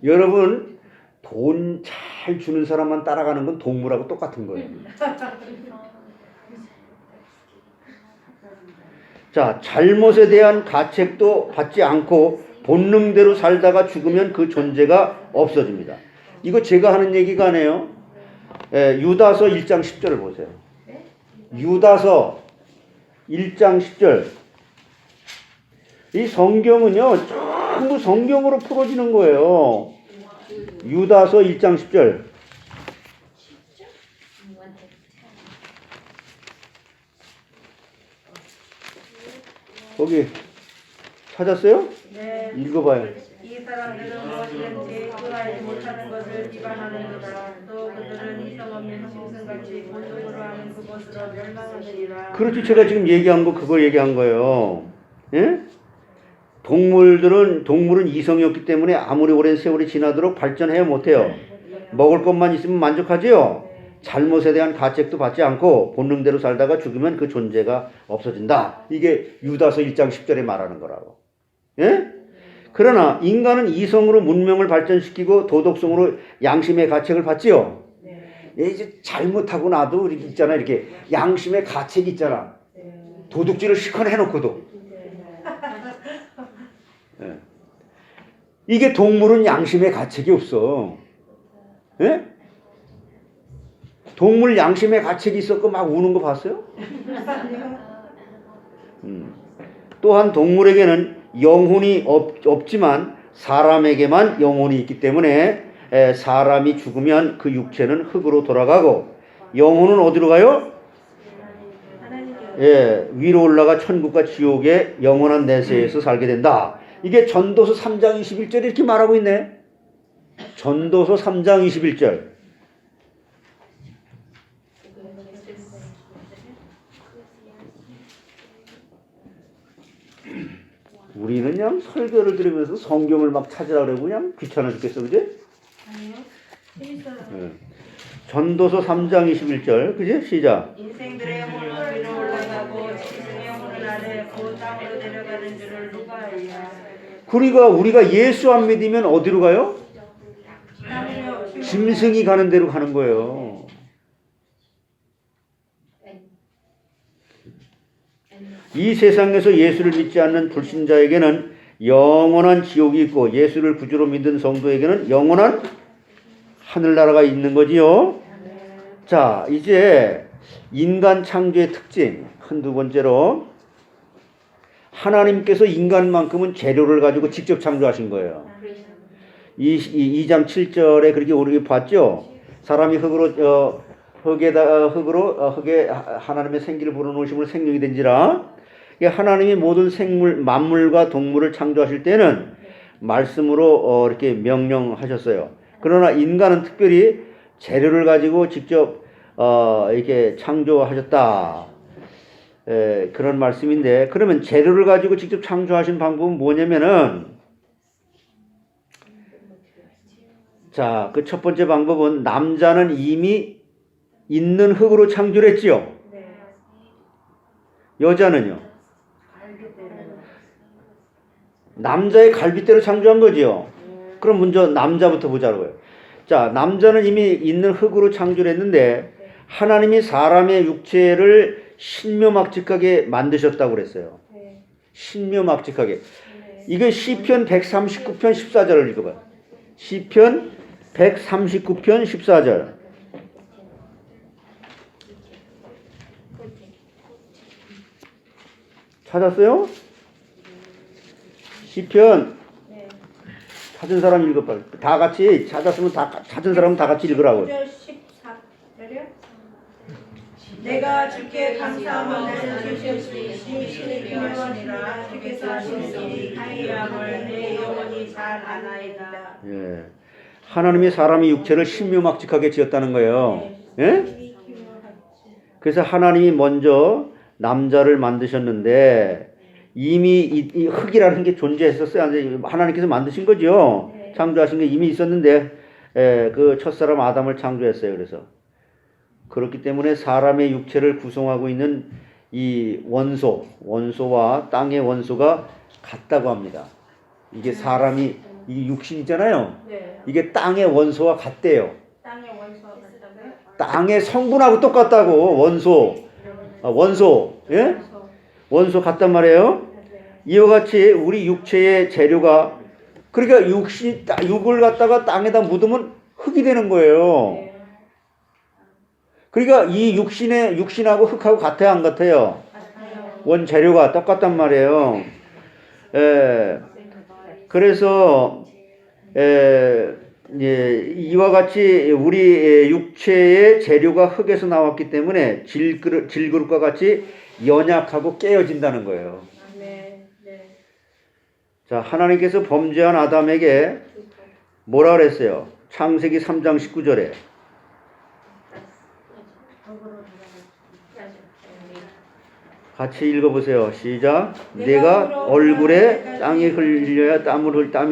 여러분, 돈 잘 주는 사람만 따라가는 건 동물하고 똑같은 거예요. 자, 잘못에 대한 가책도 받지 않고 본능대로 살다가 죽으면 그 존재가 없어집니다. 이거 제가 하는 얘기가 아니에요. 유다서 1장 10절을 보세요. 유다서 1장 10절. 이 성경은요, 전부 성경으로 풀어지는 거예요. 유다서 1장 10절. 거기 찾았어요? 네. 읽어봐요. 이 사람들은 무엇이든지 그하지 못하는 것을 비방하는도다. 또 그들은 이성 없는 짐승같이 본능으로 하는 그것으로 멸망하느니라. 그렇지, 제가 지금 얘기한 거 그걸 얘기한 거예요. 예? 동물은 이성이 없기 때문에 아무리 오랜 세월이 지나도록 발전해야 못해요. 먹을 것만 있으면 만족하지요. 잘못에 대한 가책도 받지 않고 본능대로 살다가 죽으면 그 존재가 없어진다. 이게 유다서 1장 10절에 말하는 거라고. 예? 그러나 인간은 이성으로 문명을 발전시키고 도덕성으로 양심의 가책을 받지요. 이제 잘못하고 나도 이렇게 있잖아, 이렇게 양심의 가책이 있잖아. 도둑질을 시커나 해놓고도. 예. 이게 동물은 양심의 가책이 없어. 예? 동물 양심의 가책이 있었고 막 우는 거 봤어요? 또한 동물에게는 영혼이 없지만 사람에게만 영혼이 있기 때문에 사람이 죽으면 그 육체는 흙으로 돌아가고 영혼은 어디로 가요? 위로 올라가 천국과 지옥의 영원한 내세에서 살게 된다. 이게 전도서 3장 21절 이렇게 말하고 있네. 전도서 3장 21절. 우리는 그냥 설교를 들으면서 성경을 막 찾으라 그러고 그냥 귀찮아 죽겠어, 그지? 아니요. 재밌어요. 전도서 3장 21절, 그지? 시작. 인생들의 영혼은 위로 올라가고 짐승의 영혼은 아래 그 땅으로 내려가는 줄을 누가 알랴. 그러니까 우리가 예수 안 믿으면 어디로 가요? 땅으로 짐승이 가는 데로 가는 거예요. 이 세상에서 예수를 믿지 않는 불신자에게는 영원한 지옥이 있고 예수를 구주로 믿는 성도에게는 영원한 하늘나라가 있는 거지요. 자, 이제 인간 창조의 특징 한두 번째로 하나님께서 인간만큼은 재료를 가지고 직접 창조하신 거예요. 2장 7절에 그렇게 우리 봤죠. 사람이 흙에 하나님의 생기를 불어넣으심으로 생명이 된지라. 하나님이 모든 생물, 만물과 동물을 창조하실 때는 말씀으로 이렇게 명령하셨어요. 그러나 인간은 특별히 재료를 가지고 직접 이렇게 창조하셨다. 그런 말씀인데, 그러면 재료를 가지고 직접 창조하신 방법은 뭐냐면은, 자, 그 첫 번째 방법은 남자는 이미 있는 흙으로 창조를 했지요. 여자는요? 남자의 갈빗대로 창조한 거지요. 그럼 먼저 남자부터 보자고요. 자, 남자는 이미 있는 흙으로 창조를 했는데 하나님이 사람의 육체를 신묘막직하게 만드셨다고 그랬어요. 신묘막직하게. 이게 시편 139편 14절을 읽어봐요. 시편 139편 14절. 찾았어요? 시편 찾은 사람 읽어봐. 다 같이 찾았으면 찾은 사람은 다 같이 읽으라고. 14절이요? 내가 주께 감사하며 나는 주시옵시니 신이 기묘하니라. 주께서 하신 일이 기이함을 내 영혼이 잘 아나이다. 예, 하나님이 사람의 육체를 신묘막직하게 지었다는 거예요. 예? 그래서 하나님이 먼저 남자를 만드셨는데 이미 이 흙이라는 게 존재했었어요. 하나님께서 만드신 거죠. 창조하신 게 이미 있었는데 그 첫사람 아담을 창조했어요. 그래서 그렇기 때문에 사람의 육체를 구성하고 있는 이 원소와 땅의 원소가 같다고 합니다. 이게 사람이 이게 육신이잖아요. 네. 이게 땅의 원소와 같대요. 땅의 원소와 같다고요? 땅의 성분하고 똑같다고. 원소 예? 원소 같단 말이에요. 이와 같이 우리 육체의 재료가 그러니까 육을 갖다가 땅에다 묻으면 흙이 되는 거예요. 그러니까 이 육신하고 흙하고 같아요, 안 같아요? 원재료가 똑같단 말이에요. 그래서 이와 같이 우리 육체의 재료가 흙에서 나왔기 때문에 질그릇과 같이 연약하고 깨어진다는 거예요. 자, 하나님께서 범죄한 아담에게 뭐라 그랬어요? 창세기 3장 19절에 같이 읽어보세요. 시작. 내가 얼굴에 땀이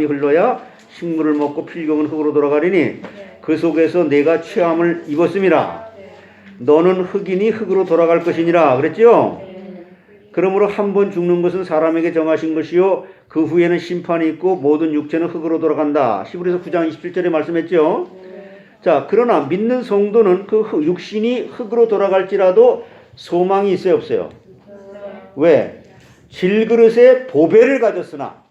흘러야 식물을 먹고 필경은 흙으로 돌아가리니 그 속에서 내가 취함을 입었음이라. 너는 흙이니 흙으로 돌아갈 것이니라. 그랬죠? 그러므로 한 번 죽는 것은 사람에게 정하신 것이요 그 후에는 심판이 있고 모든 육체는 흙으로 돌아간다. 히브리서 9장 27절에 말씀했죠. 자, 그러나 믿는 성도는 그 육신이 흙으로 돌아갈지라도 소망이 있어요, 없어요? 왜? 질그릇에 보배를 가졌으나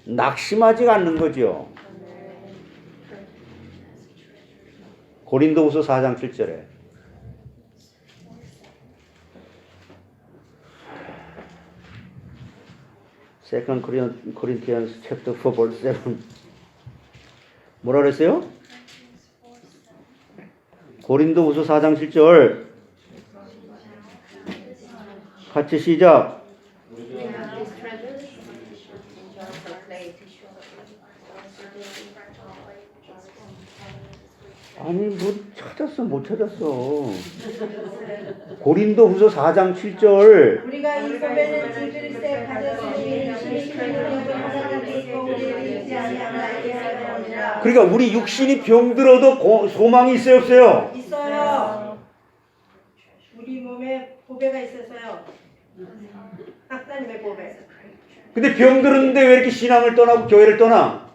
낙심하지 않는 거죠. 고린도후서 4장 7절에 Second Corinthians chapter 4 verse 7 뭐라 그랬어요? 고린도후서 4장 7절 같이 시작. 아니 뭐 찾았어 못 찾았어. 고린도후서 4장 7절 우리가 이 보배는 질그릇에 가졌으니 그러니까 우리 육신이 병들어도 소망이 있어요 없어요? 있어요. 우리 몸에 보배가 있어서요. 하나님의 보배. 근데 병들었는데 왜 이렇게 신앙을 떠나고 교회를 떠나?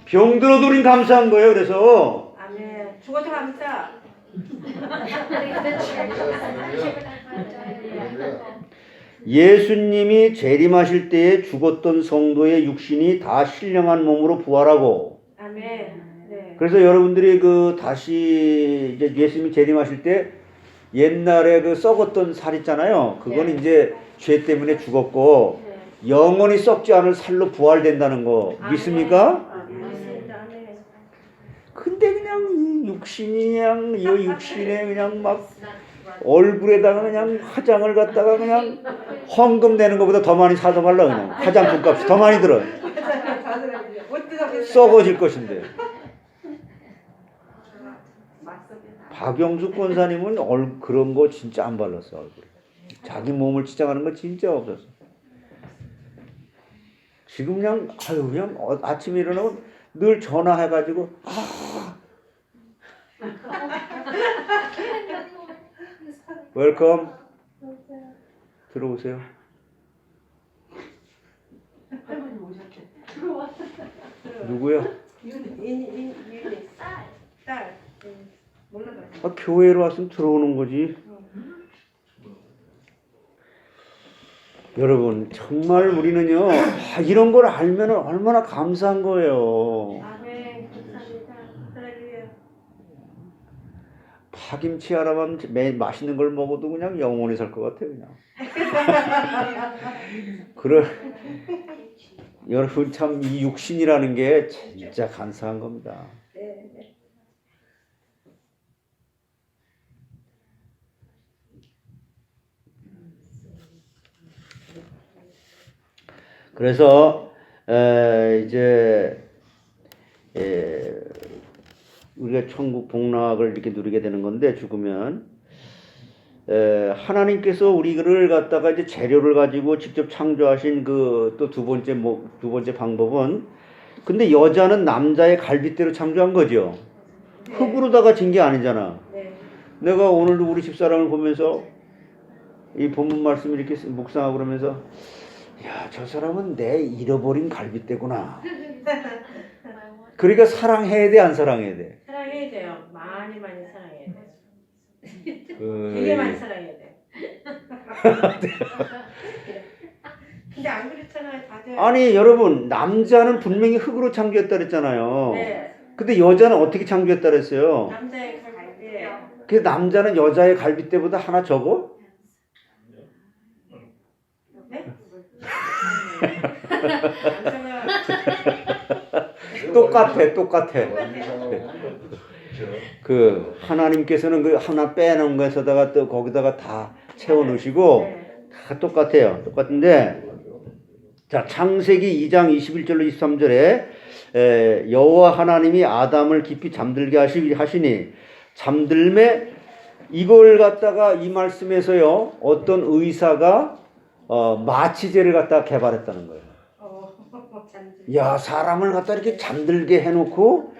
병들어도 우린 감사한 거예요. 그래서 아멘. 죽어도 감사. 예수님이 재림하실 때에 죽었던 성도의 육신이 다 신령한 몸으로 부활하고 아멘. 네. 그래서 여러분들이 다시 이제 예수님이 재림하실 때 옛날에 썩었던 살 있잖아요. 그건 이제 죄 때문에 죽었고 영원히 썩지 않을 살로 부활된다는 거 믿습니까? 믿습니다. 아멘. 근데 그냥 이 육신에 그냥 막 얼굴에다가 그냥 화장을 갖다가 그냥 헌금 내는 것보다 더 많이 사서 말라 그냥 화장품 값이 더 많이 들어. 썩어질 것인데. 박영수 권사님은 그런 거 진짜 안 발랐어 얼굴에. 자기 몸을 치장하는 거 진짜 없었어. 지금 그냥 아침에 일어나면 늘 전화해가지고 웰컴 들어오세요. 누구야? 윤희 딸. 몰라요. 교회로 왔으면 들어오는 거지. 여러분 정말 우리는요 이런 걸 알면 얼마나 감사한 거예요. 아멘. 감사합니다. 할렐루야. 파김치 하나만 매일 맛있는 걸 먹어도 그냥 영원히 살 것 같아 그냥. 여러분 참 이 육신이라는 게 진짜 간사한 겁니다. 네. 그래서 이제 우리가 천국 복락을 이렇게 누리게 되는 건데 죽으면 하나님께서 우리를 갖다가 이제 재료를 가지고 직접 창조하신 그 또 두 번째 방법은 근데 여자는 남자의 갈빗대로 창조한 거죠. 흙으로다가 진 게 아니잖아. 네. 내가 오늘도 우리 집사람을 보면서 이 본문 말씀을 이렇게 묵상하고 그러면서 야, 저 사람은 내 잃어버린 갈빗대구나. 그러니까 사랑해야 돼, 안 사랑해야 돼? 사랑해야 돼요. 많이 사랑해야 돼. 그... 되게 많이 사랑해야 돼. 근데 안 그렇잖아요, 다들. 아니 여러분 남자는 분명히 흙으로 창조했다 그랬잖아요. 네. 근데 여자는 어떻게 창조했다 그랬어요? 남자의 갈비. 그 남자는 여자의 갈빗대보다 하나 적어? 네? 남자가 똑같아. 그 하나님께서는 그 하나 빼놓은 것에다가 또 거기다가 다 채워 넣으시고 네. 다 똑같아요. 똑같은데 자 창세기 2장 21절로 23절에 여호와 하나님이 아담을 깊이 잠들게 하시니 잠들매 이걸 갖다가 이 말씀에서요 어떤 의사가 마취제를 갖다가 개발했다는 거예요. 야 사람을 갖다 이렇게 잠들게 해놓고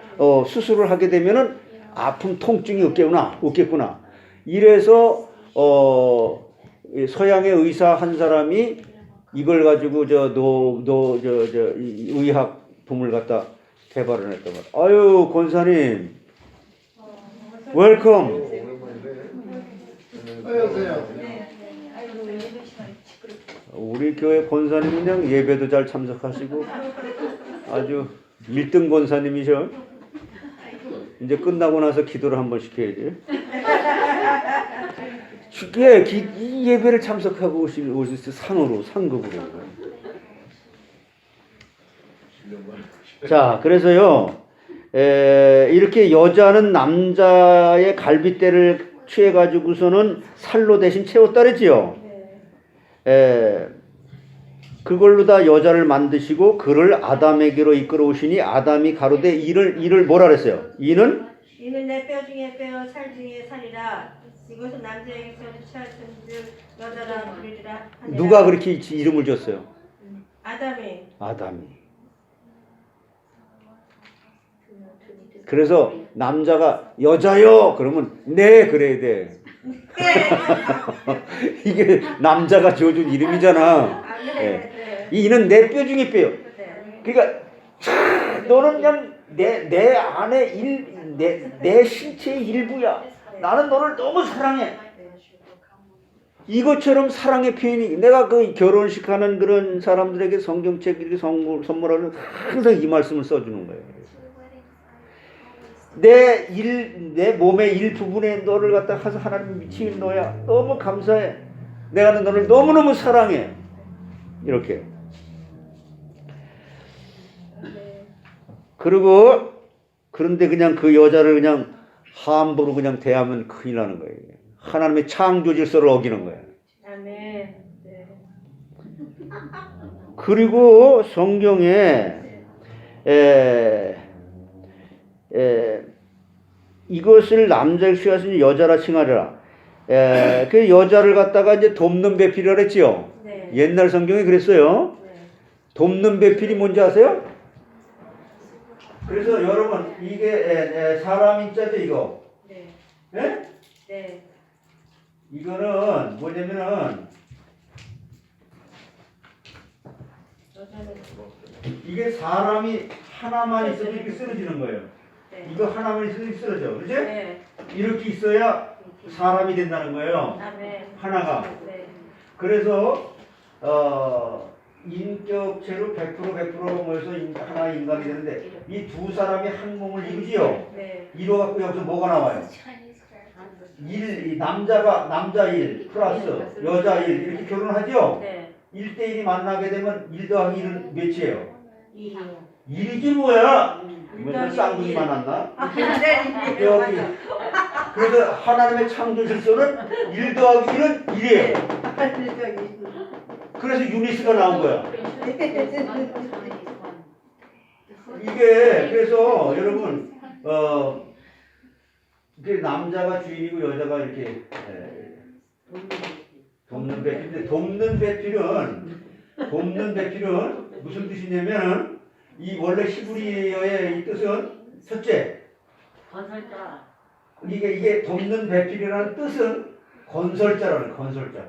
수술을 하게 되면은 아픔 통증이 없겠구나. 이래서 서양의 의사 한 사람이 이걸 가지고 의학 품을 갖다 개발을 했단 말이에요. 아유 권사님 웰컴. 우리 교회 권사님 그냥 예배도 잘 참석하시고 아주 1등 권사님이셔. 이제 끝나고 나서 기도를 한번 시켜야지. 이 예배를 참석하고 오셨어요. 상급으로. 자, 그래서요, 이렇게 여자는 남자의 갈빗대를 취해가지고서는 살로 대신 채웠다 그랬지요. 그걸로 다 여자를 만드시고 그를 아담에게로 이끌어 오시니 아담이 가로되 이를 뭐라 그랬어요? 이는 내 뼈 중에 뼈, 살 중에 살이라. 이것은 남자에게서 취하신즉 여자라 부르리라 하니라. 누가 그렇게 이름을 줬어요? 아담이. 그래서 남자가 여자요 그러면 네 그래야 돼. 이게 남자가 지어준 이름이잖아. 네. 이는 내 뼈 중에 뼈요. 그러니까 너는 그냥 내 안에 내 신체의 일부야. 나는 너를 너무 사랑해. 이것처럼 사랑의 표현이 내가 그 결혼식 하는 그런 사람들에게 성경책 이렇게 선물하는 항상 이 말씀을 써주는 거예요. 내 몸의 일부분에 너를 갖다 가서 하나님이 미친 너야. 너무 감사해. 내가 너를 너무너무 사랑해. 이렇게. 그리고 그런데 그냥 그 여자를 그냥 함부로 그냥 대하면 큰일 나는 거예요. 하나님의 창조 질서를 어기는 거예요. 아멘. 네. 그리고 성경에 이것을 남자를 취하시니 여자라 칭하리라. 그 여자를 갖다가 이제 돕는 배필이라 그랬지요. 네. 옛날 성경에 그랬어요. 네. 돕는 배필이 뭔지 아세요? 그래서 여러분 이게 사람 인자죠 이거. 네. 네? 네. 이거는 뭐냐면은 이게 사람이 하나만 있어도 이렇게 쓰러지는 거예요. 네. 이거 하나만 있어도 이렇게 쓰러져. 그렇지? 네. 이렇게 있어야 사람이 된다는 거예요. 아멘. 하나가. 네. 그래서 인격체로 100% 모여서 하나의 인간이 되는데 이 두 사람이 한 몸을 이루지요. 네. 이루어갖고 여기서 뭐가 나와요? 남자 1 플러스 여자 1 이렇게 결혼하죠? 네. 1대1이 만나게 되면 1 더하기 1은 몇이에요? 2. 1이지 뭐야? 맨날 쌍둥이 만났나? 여기. 그래서 하나님의 창조 질서는 1 더하기 1은 1이에요. 그래서 유니스가 나온 거야. 이게 그래서 여러분 이게 남자가 주인이고 여자가 이렇게 돕는 배필인데 돕는 배필은 무슨 뜻이냐면 이 원래 히브리어의 이 뜻은 첫째 건설자. 이게 돕는 배필이라는 뜻은 건설자라는 건설자.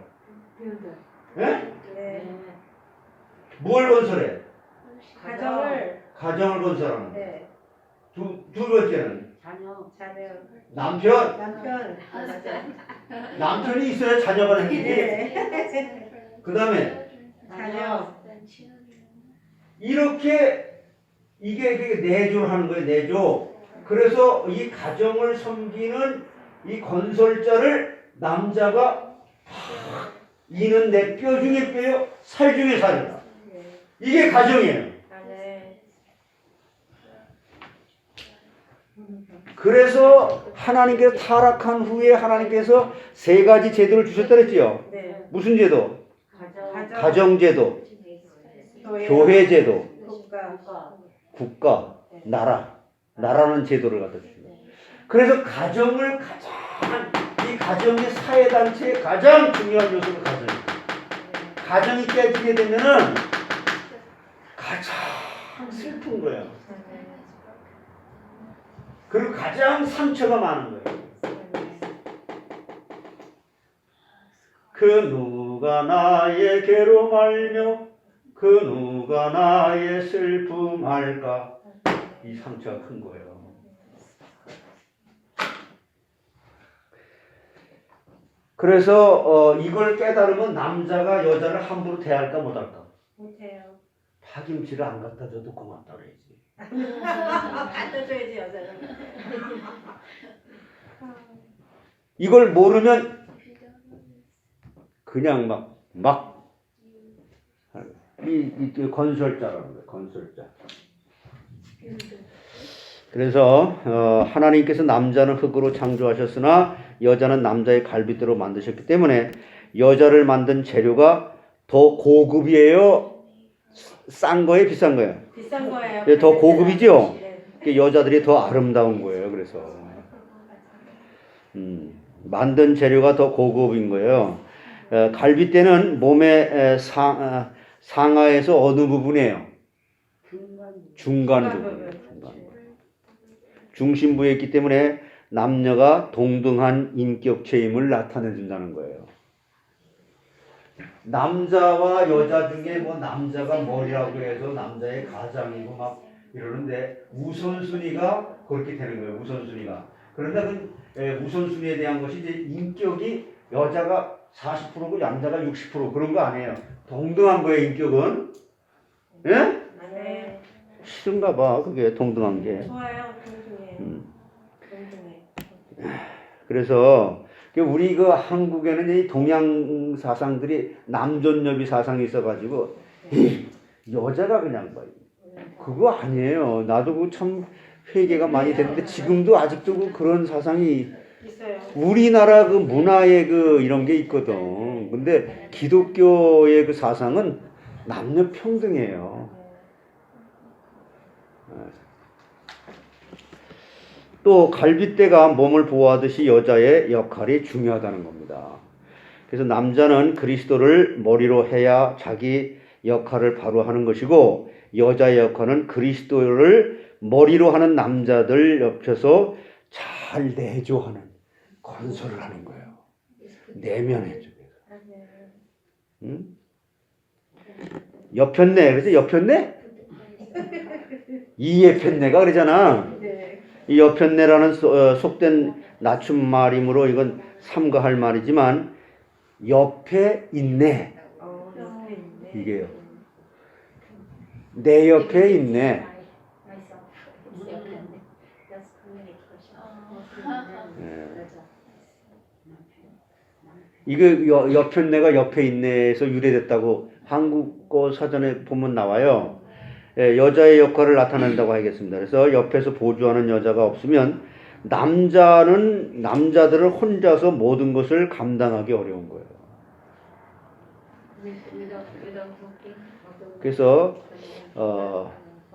예? 네. 뭘 건설해? 가정을 건설하는. 네. 두 번째는 자녀. 자녀 남편. 남편 맞아요. 남편이 있어야 자녀가 생기지. 네. 그 다음에 자녀 이렇게 이게 내조를 하는 거예요. 내조. 그래서 이 가정을 섬기는 이 건설자를 남자가 이는 내 뼈 중에 뼈요 살 중에 살이다. 이게 가정이에요. 네. 그래서 하나님께서 타락한 후에 하나님께서 세 가지 제도를 주셨다 그랬지요. 네. 무슨 제도? 가정. 가정제도, 교회, 교회제도, 국가, 국가, 나라는 제도를 갖다 주시고. 그래서 가정을 이 가정의 사회단체의 가장 중요한 요소가 가정이에요. 가정이 깨지게 되면은 가장 슬픈 거예요. 그리고 가장 상처가 많은 거예요. 그 누가 나의 괴로움 알며 그 누가 나의 슬픔 알까. 이 상처가 큰 거예요. 그래서 이걸 깨달으면 남자가 여자를 함부로 대할까 못할까? 못해요. 파김치를 안 갖다 줘도 고맙다 그래야지. 갖다 줘야지 여자는. 이걸 모르면 그냥 이 건설자라는 거예요. 건설자. 그래서 하나님께서 남자는 흙으로 창조하셨으나 여자는 남자의 갈빗대로 만드셨기 때문에 여자를 만든 재료가 더 고급이에요? 싼 거예요? 비싼 거예요? 비싼 거예요. 네, 더 고급이죠? 네. 여자들이 더 아름다운 거예요. 그래서 만든 재료가 더 고급인 거예요. 갈빗대는 몸의 상하에서 어느 부분이에요? 중간 부분. 중심부에 있기 때문에 남녀가 동등한 인격체임을 나타내준다는 거예요. 남자와 여자 중에 남자가 머리라고 해서 남자의 가장이고 이러는데 우선순위가 그렇게 되는 거예요. 우선순위가. 그런데 우선순위에 대한 것이 이제 인격이 여자가 40%고 남자가 60% 그런 거 아니에요. 동등한 거예요. 인격은. 예? 네. 싫은가 봐. 그게 동등한 게. 좋아요. 동등해. 동등해. 그래서 우리 한국에는 이 동양 사상들이 남존여비 사상이 있어가지고 여자가 그냥 그거 아니에요. 나도 참 회개가 많이 됐는데 지금도 아직도 그런 사상이 있어요. 우리나라 문화에 이런 게 있거든. 근데 기독교의 사상은 남녀 평등이에요. 또 갈빗대가 몸을 보호하듯이 여자의 역할이 중요하다는 겁니다. 그래서 남자는 그리스도를 머리로 해야 자기 역할을 바로 하는 것이고 여자의 역할은 그리스도를 머리로 하는 남자들 옆에서 잘 내조하는 건설을 하는 거예요. 내면에 응? 옆편내 그래서 옆편내? 이에편내가 그러잖아. 네. 이 옆편내라는 속된 낮춤 말이므로 이건 삼가할 말이지만 옆에 있네. 옆에 있네. 이게요. 내 옆에 있네. 이거 옆편내가 옆에 있네에서 유래됐다고 한국어 사전에 보면 나와요. 여자의 역할을 나타낸다고 하겠습니다. 그래서 옆에서 보조하는 여자가 없으면 남자들은 혼자서 모든 것을 감당하기 어려운 거예요. 그래서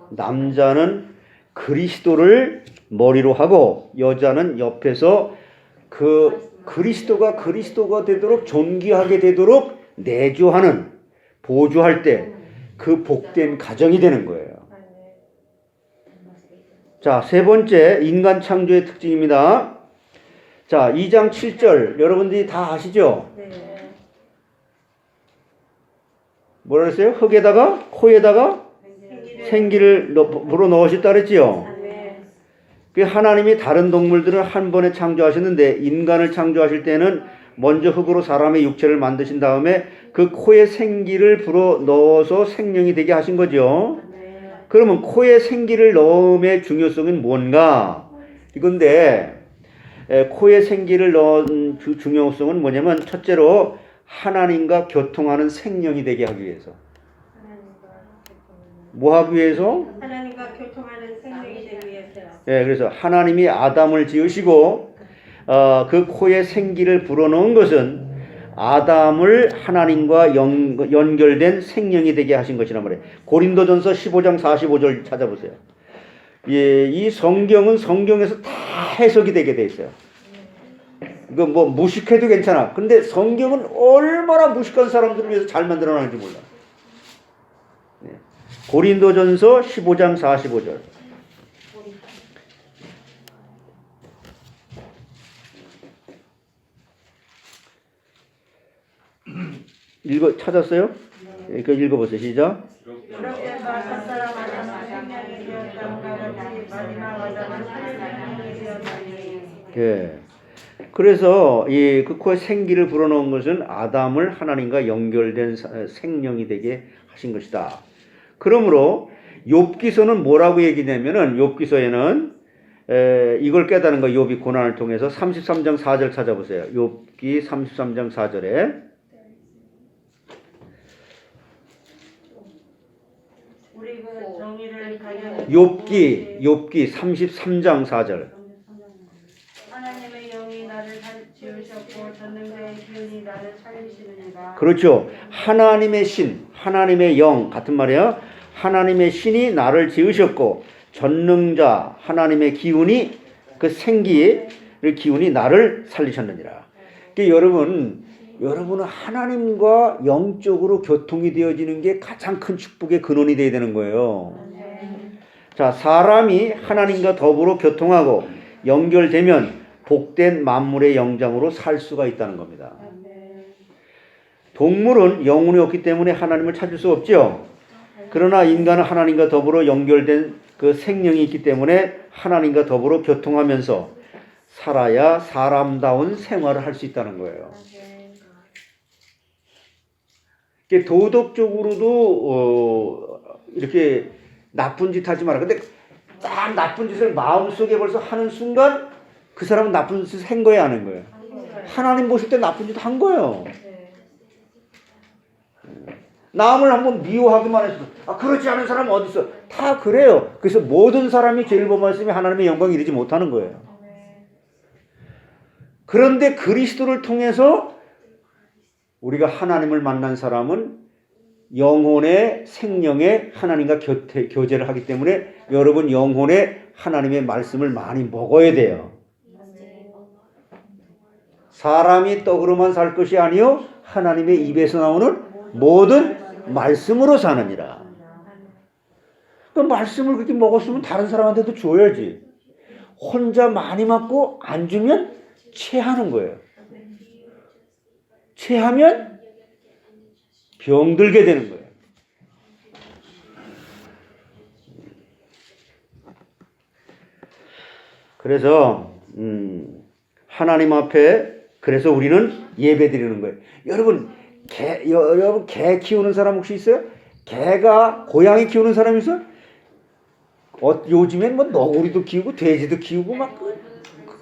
남자는 그리스도를 머리로 하고 여자는 옆에서 그 그리스도가 되도록 존귀하게 되도록 내주하는 보조할 때 그 복된 가정이 되는 거예요. 자, 세 번째 인간 창조의 특징입니다. 자, 2장 7절 여러분들이 다 아시죠? 네. 뭐라 그랬어요? 흙에다가 코에다가 생기를 불어 넣으셨다 그랬지요? 네. 그 하나님이 다른 동물들을 한 번에 창조하셨는데 인간을 창조하실 때는 먼저 흙으로 사람의 육체를 만드신 다음에 그 코에 생기를 불어 넣어서 생명이 되게 하신 거죠. 네. 그러면 코에 생기를 넣음의 중요성은 뭔가? 이건데 코에 생기를 넣은 중요성은 뭐냐면 첫째로 하나님과 교통하는 생명이 되게 하기 위해서. 뭐 하기 위해서? 하나님과 교통하는 생명이 되기 위해서요. 예, 그래서 하나님이 아담을 지으시고 그 코에 생기를 불어넣은 것은 아담을 하나님과 연결된 생명이 되게 하신 것이란 말이에요. 고린도전서 15장 45절 찾아보세요. 예, 이 성경은 성경에서 다 해석이 되게 돼 있어요. 이거 뭐 무식해도 괜찮아. 근데 성경은 얼마나 무식한 사람들을 위해서 잘 만들어놨는지 몰라. 네. 고린도전서 15장 45절. 찾았어요? 그 읽어보세요. 시작. 그렇게 첫 사람 아담은 생명이 되었다는 같이 마지막 아담은 생명이 되었다니. 예. 그래서 이 그 코에 생기를 불어넣은 것은 아담을 하나님과 연결된 생명이 되게 하신 것이다. 그러므로 욥기서는 뭐라고 얘기냐면은 욥기서에는 이걸 깨달은 거 욥이 고난을 통해서 33장 4절 찾아보세요. 욥기 33장 4절에 우리 그 정의를 가려 욥기 33장 4절. 하나님의 영이 나를 지으셨고 전능자의 기운이 나를 살리시느니라. 그렇죠. 하나님의 신, 하나님의 영 같은 말이에요. 하나님의 신이 나를 지으셨고 전능자 하나님의 기운이 그 생기의 기운이 나를 살리셨느니라. 그러니까 여러분은 하나님과 영적으로 교통이 되어지는 게 가장 큰 축복의 근원이 되어야 되는 거예요. 자, 사람이 하나님과 더불어 교통하고 연결되면 복된 만물의 영장으로 살 수가 있다는 겁니다. 동물은 영혼이 없기 때문에 하나님을 찾을 수 없죠. 그러나 인간은 하나님과 더불어 연결된 그 생명이 있기 때문에 하나님과 더불어 교통하면서 살아야 사람다운 생활을 할 수 있다는 거예요. 도덕적으로도 이렇게 나쁜 짓 하지 마라. 근데 딱 나쁜 짓을 마음속에 벌써 하는 순간 그 사람은 나쁜 짓을 한 거예요, 안 한 거예요? 하나님 보실 때 나쁜 짓 한 거예요. 남을 한번 미워하기만 해서 그렇지 않은 사람은 어디 있어? 다 그래요. 그래서 모든 사람이 죄를 범하였으면 하나님의 영광에 이르지 못하는 거예요. 그런데 그리스도를 통해서 우리가 하나님을 만난 사람은 영혼의 생명에 하나님과 교제를 하기 때문에 여러분 영혼에 하나님의 말씀을 많이 먹어야 돼요. 사람이 떡으로만 살 것이 아니요 하나님의 입에서 나오는 모든 말씀으로 사느니라. 그 말씀을 그렇게 먹었으면 다른 사람한테도 줘야지. 혼자 많이 먹고 안 주면 체하는 거예요. 체하면 병들게 되는 거예요. 그래서 하나님 앞에 그래서 우리는 예배 드리는 거예요. 여러분 개 키우는 사람 혹시 있어요? 개가 고양이 키우는 사람 있어요? 요즘엔 뭐 너구리도 키우고 돼지도 키우고 막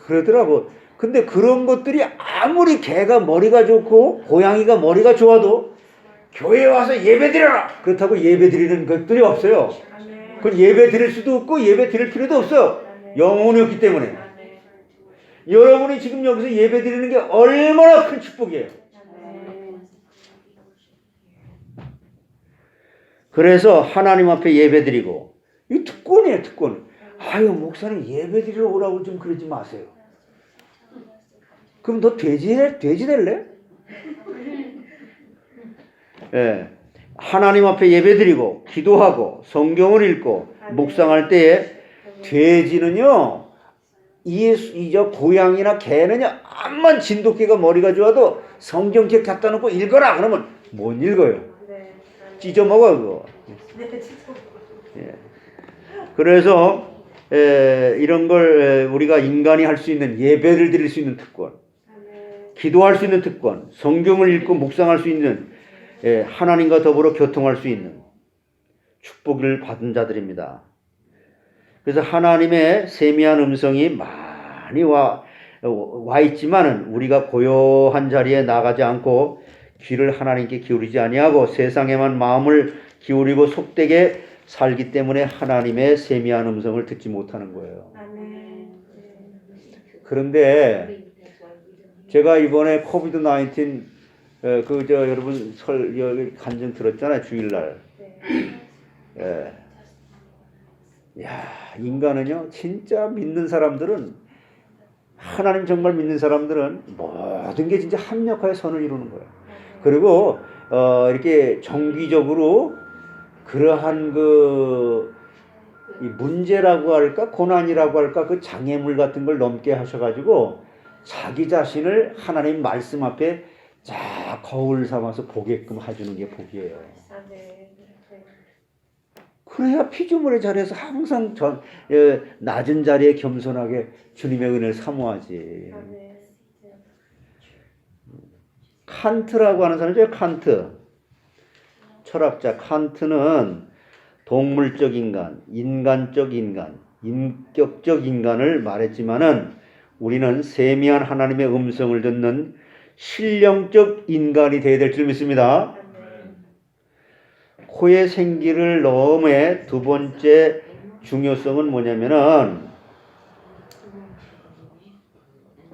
그러더라고. 근데 그런 것들이 아무리 개가 머리가 좋고 고양이가 머리가 좋아도 교회에 와서 예배 드려라! 그렇다고 예배 드리는 것들이 없어요. 그건 예배 드릴 수도 없고 예배 드릴 필요도 없어요. 영혼이 없기 때문에. 여러분이 지금 여기서 예배 드리는 게 얼마나 큰 축복이에요. 그래서 하나님 앞에 예배 드리고 이 특권이에요, 특권. 아유 목사님 예배드리러 오라고 좀 그러지 마세요. 그럼 너 돼지 될래? 예, 하나님 앞에 예배드리고 기도하고 성경을 읽고 묵상할 때에 돼지는요 이저 고양이나 개는요 암만 진돗개가 머리가 좋아도 성경책 갖다 놓고 읽어라 그러면 못 읽어요. 찢어 먹어 그거. 예. 그래서 이런 걸 우리가 인간이 할 수 있는 예배를 드릴 수 있는 특권, 기도할 수 있는 특권, 성경을 읽고 묵상할 수 있는 하나님과 더불어 교통할 수 있는 축복을 받은 자들입니다. 그래서 하나님의 세미한 음성이 많이 와 있지만은 우리가 고요한 자리에 나가지 않고 귀를 하나님께 기울이지 아니하고 세상에만 마음을 기울이고 속되게 살기 때문에 하나님의 세미한 음성을 듣지 못하는 거예요. 그런데 제가 이번에 코비드-19 여러분 여기 간증 들었잖아요. 주일날. 야, 인간은요 진짜 믿는 사람들은 하나님 정말 믿는 사람들은 모든 게 진짜 합력하여 선을 이루는 거예요. 그리고 이렇게 정기적으로 그러한 이 문제라고 할까 고난이라고 할까 그 장애물 같은 걸 넘게 하셔가지고 자기 자신을 하나님 말씀 앞에 쫙 거울 삼아서 보게끔 해주는 게 복이에요. 그래야 피조물의 자리에서 항상 낮은 자리에 겸손하게 주님의 은혜를 사모하지. 칸트라고 하는 사람이죠. 칸트. 철학자 칸트는 동물적 인간, 인간적 인간, 인격적 인간을 말했지만은 우리는 세미한 하나님의 음성을 듣는 신령적 인간이 되어야 될 줄 믿습니다. 코의 생기를 넣음의 두 번째 중요성은 뭐냐면은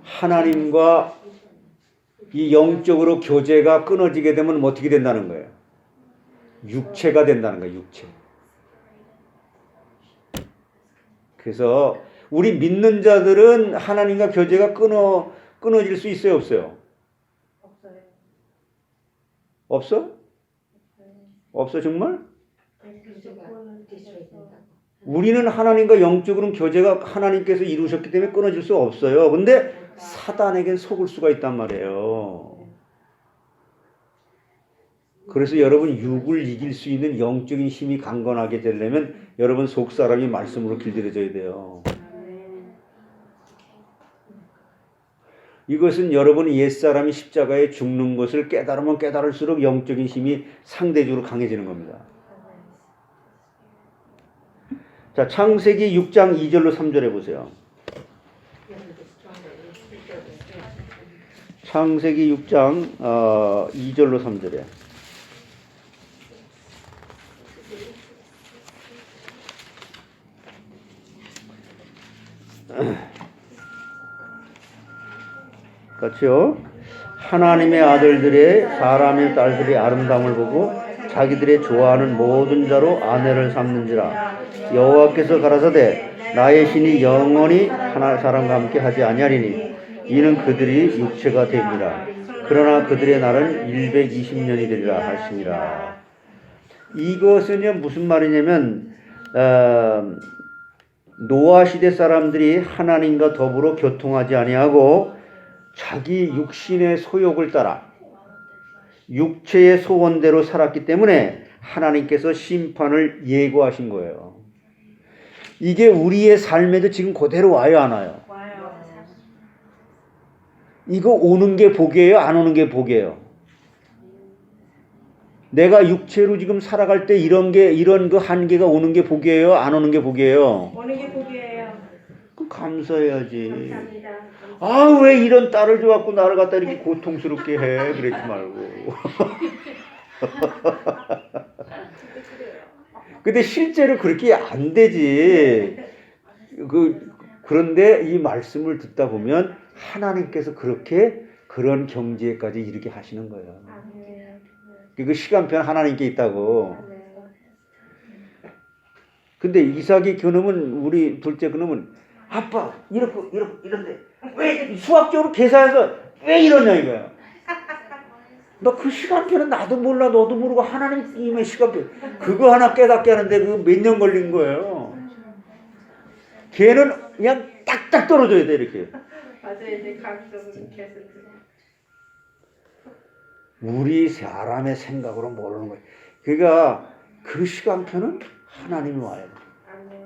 하나님과 이 영적으로 교제가 끊어지게 되면 어떻게 된다는 거예요? 육체가 된다는 거예요. 육체. 그래서 우리 믿는 자들은 하나님과 교제가 끊어질 수 있어요? 없어요? 없어? 없어 정말? 우리는 하나님과 영적으로는 교제가 하나님께서 이루셨기 때문에 끊어질 수 없어요. 근데 사단에겐 속을 수가 있단 말이에요. 그래서 여러분 육을 이길 수 있는 영적인 힘이 강건하게 되려면 여러분 속사람이 말씀으로 길들여져야 돼요. 이것은 여러분이 옛사람이 십자가에 죽는 것을 깨달으면 깨달을수록 영적인 힘이 상대적으로 강해지는 겁니다. 자, 창세기 6장 2절로 3절에 보세요. 창세기 6장 2절로 3절에 같이요. 하나님의 아들들의 사람의 딸들의 아름다움을 보고 자기들의 좋아하는 모든 자로 아내를 삼는지라. 여호와께서 가라사대 나의 신이 영원히 하나 사람과 함께 하지 아니하리니 이는 그들이 육체가 되리라. 그러나 그들의 날은 120년이 되리라 하시니라. 이것은 무슨 말이냐면 노아 시대 사람들이 하나님과 더불어 교통하지 아니하고 자기 육신의 소욕을 따라 육체의 소원대로 살았기 때문에 하나님께서 심판을 예고하신 거예요. 이게 우리의 삶에도 지금 그대로 와요, 안 와요? 이거 오는 게 복이에요, 안 오는 게 복이에요? 내가 육체로 지금 살아갈 때 이런 그 한계가 오는 게 복이에요, 안 오는 게 복이에요? 오는 게 복이에요. 그 감사해야지. 감사합니다. 아, 왜 이런 딸을 줘갖고 나를 갖다 이렇게 고통스럽게 해? 그러지 말고. 근데 실제로 그렇게 안 되지. 그런데 이 말씀을 듣다 보면 하나님께서 그런 경지에까지 이르게 하시는 거예요. 그 시간표는 하나님께 있다고. 근데 이삭이 그놈은 우리 둘째 그놈은 아빠 이런데 왜 수학적으로 계산해서 왜 이러냐 이거야. 너 그 시간표는 나도 몰라 너도 모르고 하나님의 시간표 그거 하나 깨닫게 하는데 그거 몇 년 걸린 거예요. 걔는 그냥 딱딱 떨어져야 돼 이렇게. 맞아요. 이제 각적으로 계속. 우리 사람의 생각으로 모르는 거예요. 그러니까 그 시간표는 하나님이 와야 돼. 아멘.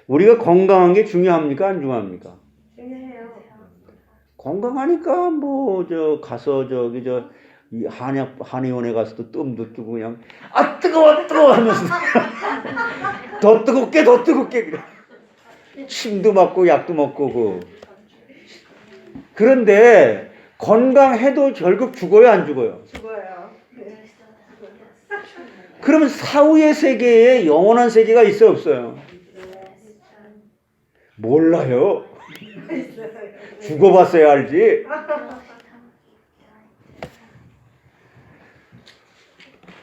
우리가 건강한 게 중요합니까? 안 중요합니까? 중요해요. 건강하니까 뭐 저 가서 저기 이 한의원에 가서도 뜸도 뜨고 그냥 아 뜨거워 하면서 더 뜨겁게 그래. 침도 맞고 약도 먹고 그런데 건강해도 결국 죽어요 안 죽어요? 죽어요. 그러면 사후의 세계에 영원한 세계가 있어요 없어요? 몰라요. 죽어봤어야 알지.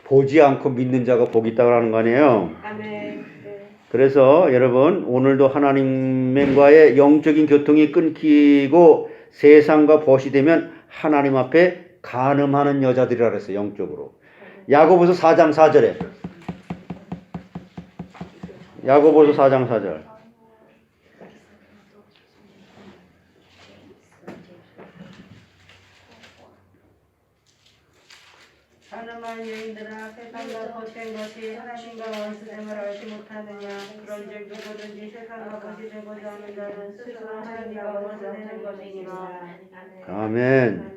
보지 않고 믿는 자가 복이 있다고 하는 거 아니에요. 아멘. 그래서 여러분 오늘도 하나님과의 영적인 교통이 끊기고 세상과 벗이 되면 하나님 앞에 간음하는 여자들이라 그랬어요. 영적으로. 야고보서 4장 4절에 야고보서 4장 4절 가늠한 여인들아 세상과 벗된 것이 하나님과 원수됨을 알지 못하느냐. 그런즉 누구든지 세상과 벗이 되고자 하는 자는 스스로 하나님과 원수되는 것이니라. 아멘.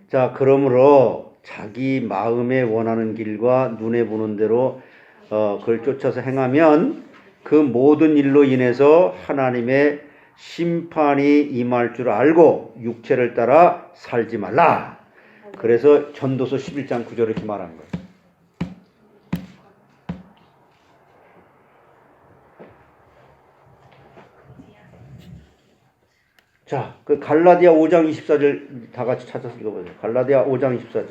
자, 그러므로 자기 마음에 원하는 길과 눈에 보는 대로 그걸 쫓아서 행하면 그 모든 일로 인해서 하나님의 심판이 임할 줄 알고 육체를 따라 살지 말라. 그래서 전도서 11장 9절에 이렇게 말한 거예요. 자, 그 갈라디아 5장 24절 다 같이 찾아서 읽어보세요. 갈라디아 5장 24절.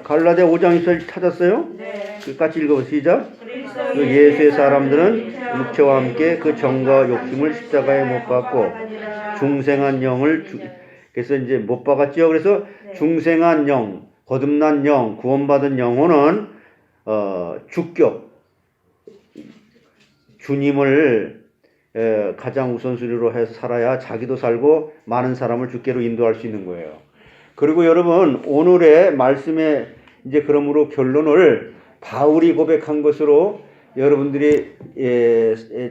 갈라디아 5장 24절 찾았어요? 네. 같이 읽어보세요. 시작. 그리스도 그 예수의 사람들은 육체와 함께 그 정과 욕심을 십자가에 못 박고 중생한 영을 그래서 이제 못 박았죠. 그래서 중생한 영, 거듭난 영, 구원받은 영혼은 주격 주님을 가장 우선순위로 해서 살아야 자기도 살고 많은 사람을 주께로 인도할 수 있는 거예요. 그리고 여러분 오늘의 말씀의 이제 그러므로 결론을 바울이 고백한 것으로 여러분들이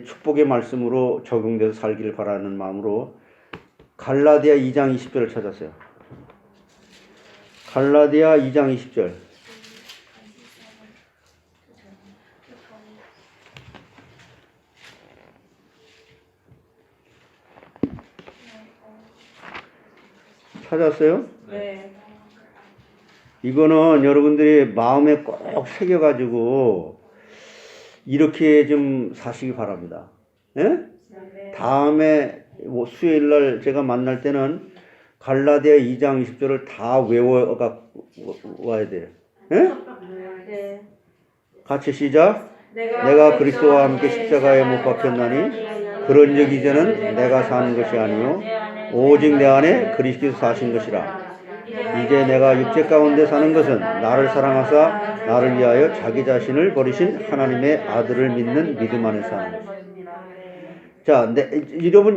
축복의 말씀으로 적용돼서 살기를 바라는 마음으로 갈라디아 2장 20절을 찾았어요. 갈라디아 2장 20절. 찾았어요? 네. 이거는 여러분들이 마음에 꼭 새겨가지고 이렇게 좀 사시기 바랍니다. 예? 네. 다음에 수요일날 제가 만날 때는 갈라디아 2장 20절을 다 외워가 와야 돼요. 예? 네. 같이 시작. 내가 그리스도와 함께 십자가에 못 박혔나니 그런즉 이제는 내가 사는 것이 아니요 오직 내 안에 그리스도께서 사신 것이라. 이제 내가 육체 가운데 사는 것은 나를 사랑하사 나를 위하여 자기 자신을 버리신 하나님의 아들을 믿는 믿음 안에 사는 것이다. 자,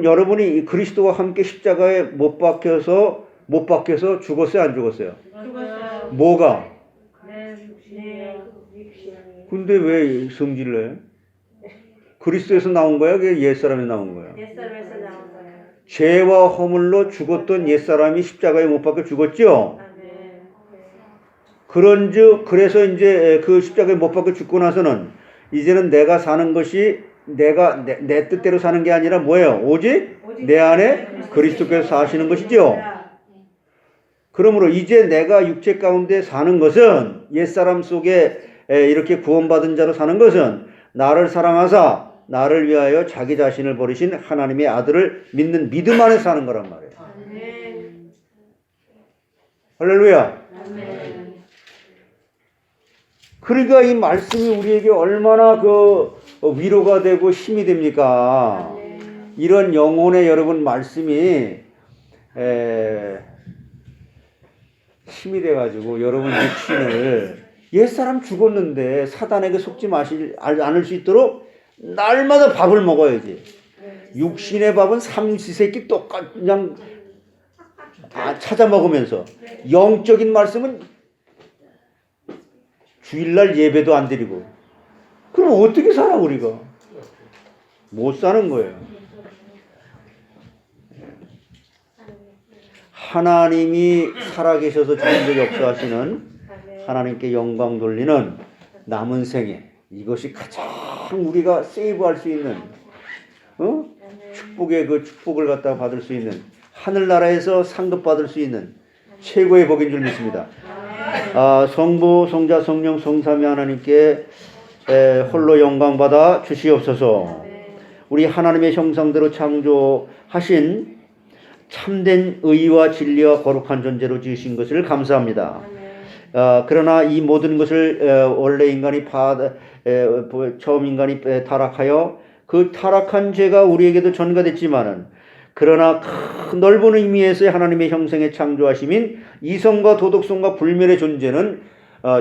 여러분이 그리스도와 함께 십자가에 못 박혀서 죽었어요, 안 죽었어요? 죽었어요. 뭐가? 네. 근데 왜 성질을 해? 그리스도에서 나온 거야? 그게 옛사람이 나온 거야? 옛사람에서 나온 거예요. 죄와 허물로 죽었던 옛사람이 십자가에 못 박혀 죽었죠? 아, 네. 그런즉 그래서 이제 그 십자가에 못 박혀 죽고 나서는 이제는 내가 사는 것이 내가 내 뜻대로 사는 게 아니라 뭐예요? 오직 내 안에 그리스도께서 사시는 것이죠. 그러므로 이제 내가 육체 가운데 사는 것은 옛사람 속에 이렇게 구원받은 자로 사는 것은 나를 사랑하사 나를 위하여 자기 자신을 버리신 하나님의 아들을 믿는 믿음 안에 사는 거란 말이에요. 할렐루야. 그러니까 이 말씀이 우리에게 얼마나 그 위로가 되고 힘이 됩니까? 이런 영혼의 여러분 말씀이 힘이 돼가지고 여러분 육신을 옛사람 죽었는데 사단에게 속지 않을 수 있도록 날마다 밥을 먹어야지. 육신의 밥은 삼시세끼 똑같 그냥 다 찾아 먹으면서 영적인 말씀은 주일날 예배도 안 드리고 그럼 어떻게 살아 우리가? 못 사는 거예요. 하나님이 살아계셔서 지금도 역사하시는 하나님께 영광 돌리는 남은 생애 이것이 가장 우리가 세이브할 수 있는 축복의 그 축복을 갖다가 받을 수 있는 하늘나라에서 상급받을 수 있는 최고의 복인 줄 믿습니다. 성부, 성자, 성령, 성삼위 하나님께 홀로 영광받아 주시옵소서. 우리 하나님의 형상대로 창조하신 참된 의와 진리와 거룩한 존재로 지으신 것을 감사합니다. 그러나 이 모든 것을 원래 인간이 처음 인간이 타락하여 그 타락한 죄가 우리에게도 전가됐지만은 그러나 큰 넓은 의미에서의 하나님의 형상의 창조하심인 이성과 도덕성과 불멸의 존재는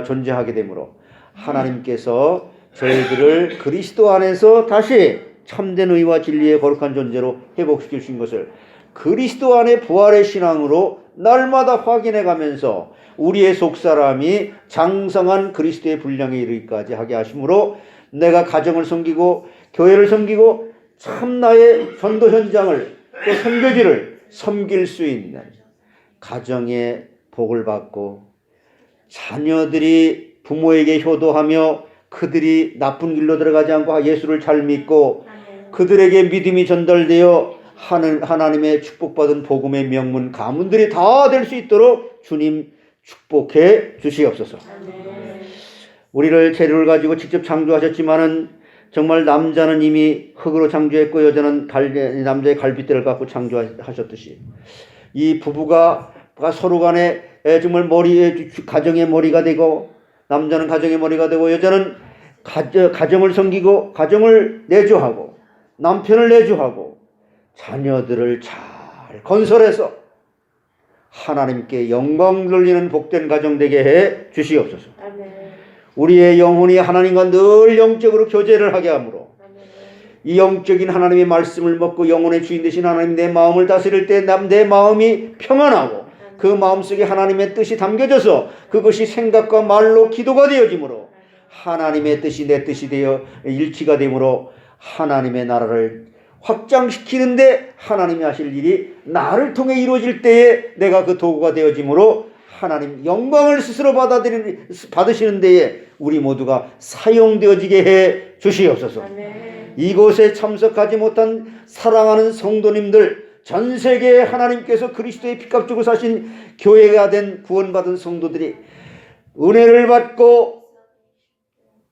존재하게 되므로 하나님께서 저희들을 그리스도 안에서 다시 참된 의와 진리의 거룩한 존재로 회복시켜 주신 것을 그리스도 안의 부활의 신앙으로 날마다 확인해 가면서 우리의 속사람이 장성한 그리스도의 분량에 이르기까지 하게 하심으로 내가 가정을 섬기고 교회를 섬기고 참 나의 전도 현장을 또 선교지를 섬길 수 있는 가정의 복을 받고 자녀들이 부모에게 효도하며 그들이 나쁜 길로 들어가지 않고 예수를 잘 믿고 그들에게 믿음이 전달되어 하나님의 축복받은 복음의 명문 가문들이 다 될 수 있도록 주님 축복해 주시옵소서. 우리를 재료를 가지고 직접 창조하셨지만은 정말 남자는 이미 흙으로 창조했고 여자는 남자의 갈빗대를 갖고 창조하셨듯이 이 부부가 서로 간에 정말 가정의 머리가 되고 남자는 가정의 머리가 되고 여자는 가정을 섬기고 가정을 내조하고 남편을 내조하고 자녀들을 잘 건설해서 하나님께 영광 돌리는 복된 가정 되게 해 주시옵소서. 우리의 영혼이 하나님과 늘 영적으로 교제를 하게 하므로 이 영적인 하나님의 말씀을 먹고 영혼의 주인 되신 하나님 내 마음을 다스릴 때 내 마음이 평안하고 그 마음속에 하나님의 뜻이 담겨져서 그것이 생각과 말로 기도가 되어지므로 하나님의 뜻이 내 뜻이 되어 일치가 되므로 하나님의 나라를 확장시키는데 하나님이 하실 일이 나를 통해 이루어질 때에 내가 그 도구가 되어지므로 하나님 영광을 스스로 받으시는 데에 우리 모두가 사용되어지게 해 주시옵소서. 이곳에 참석하지 못한 사랑하는 성도님들 전 세계에 하나님께서 그리스도의 피값 주고 사신 교회가 된 구원받은 성도들이 은혜를 받고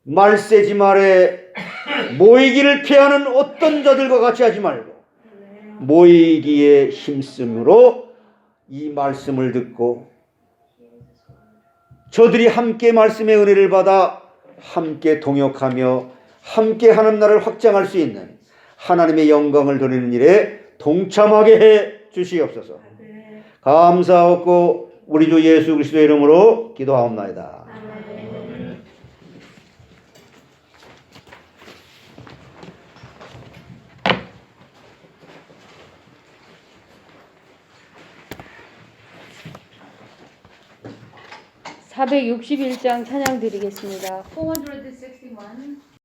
말세지 말에 모이기를 피하는 어떤 자들과 같이 하지 말고 모이기에 힘쓰므로 이 말씀을 듣고 저들이 함께 말씀의 은혜를 받아 함께 동역하며 함께 하는 나라를 확장할 수 있는 하나님의 영광을 돌리는 일에 동참하게 해 주시옵소서. 감사하고 우리 주 예수 그리스도의 이름으로 기도하옵나이다. 461장 찬양 드리겠습니다. 461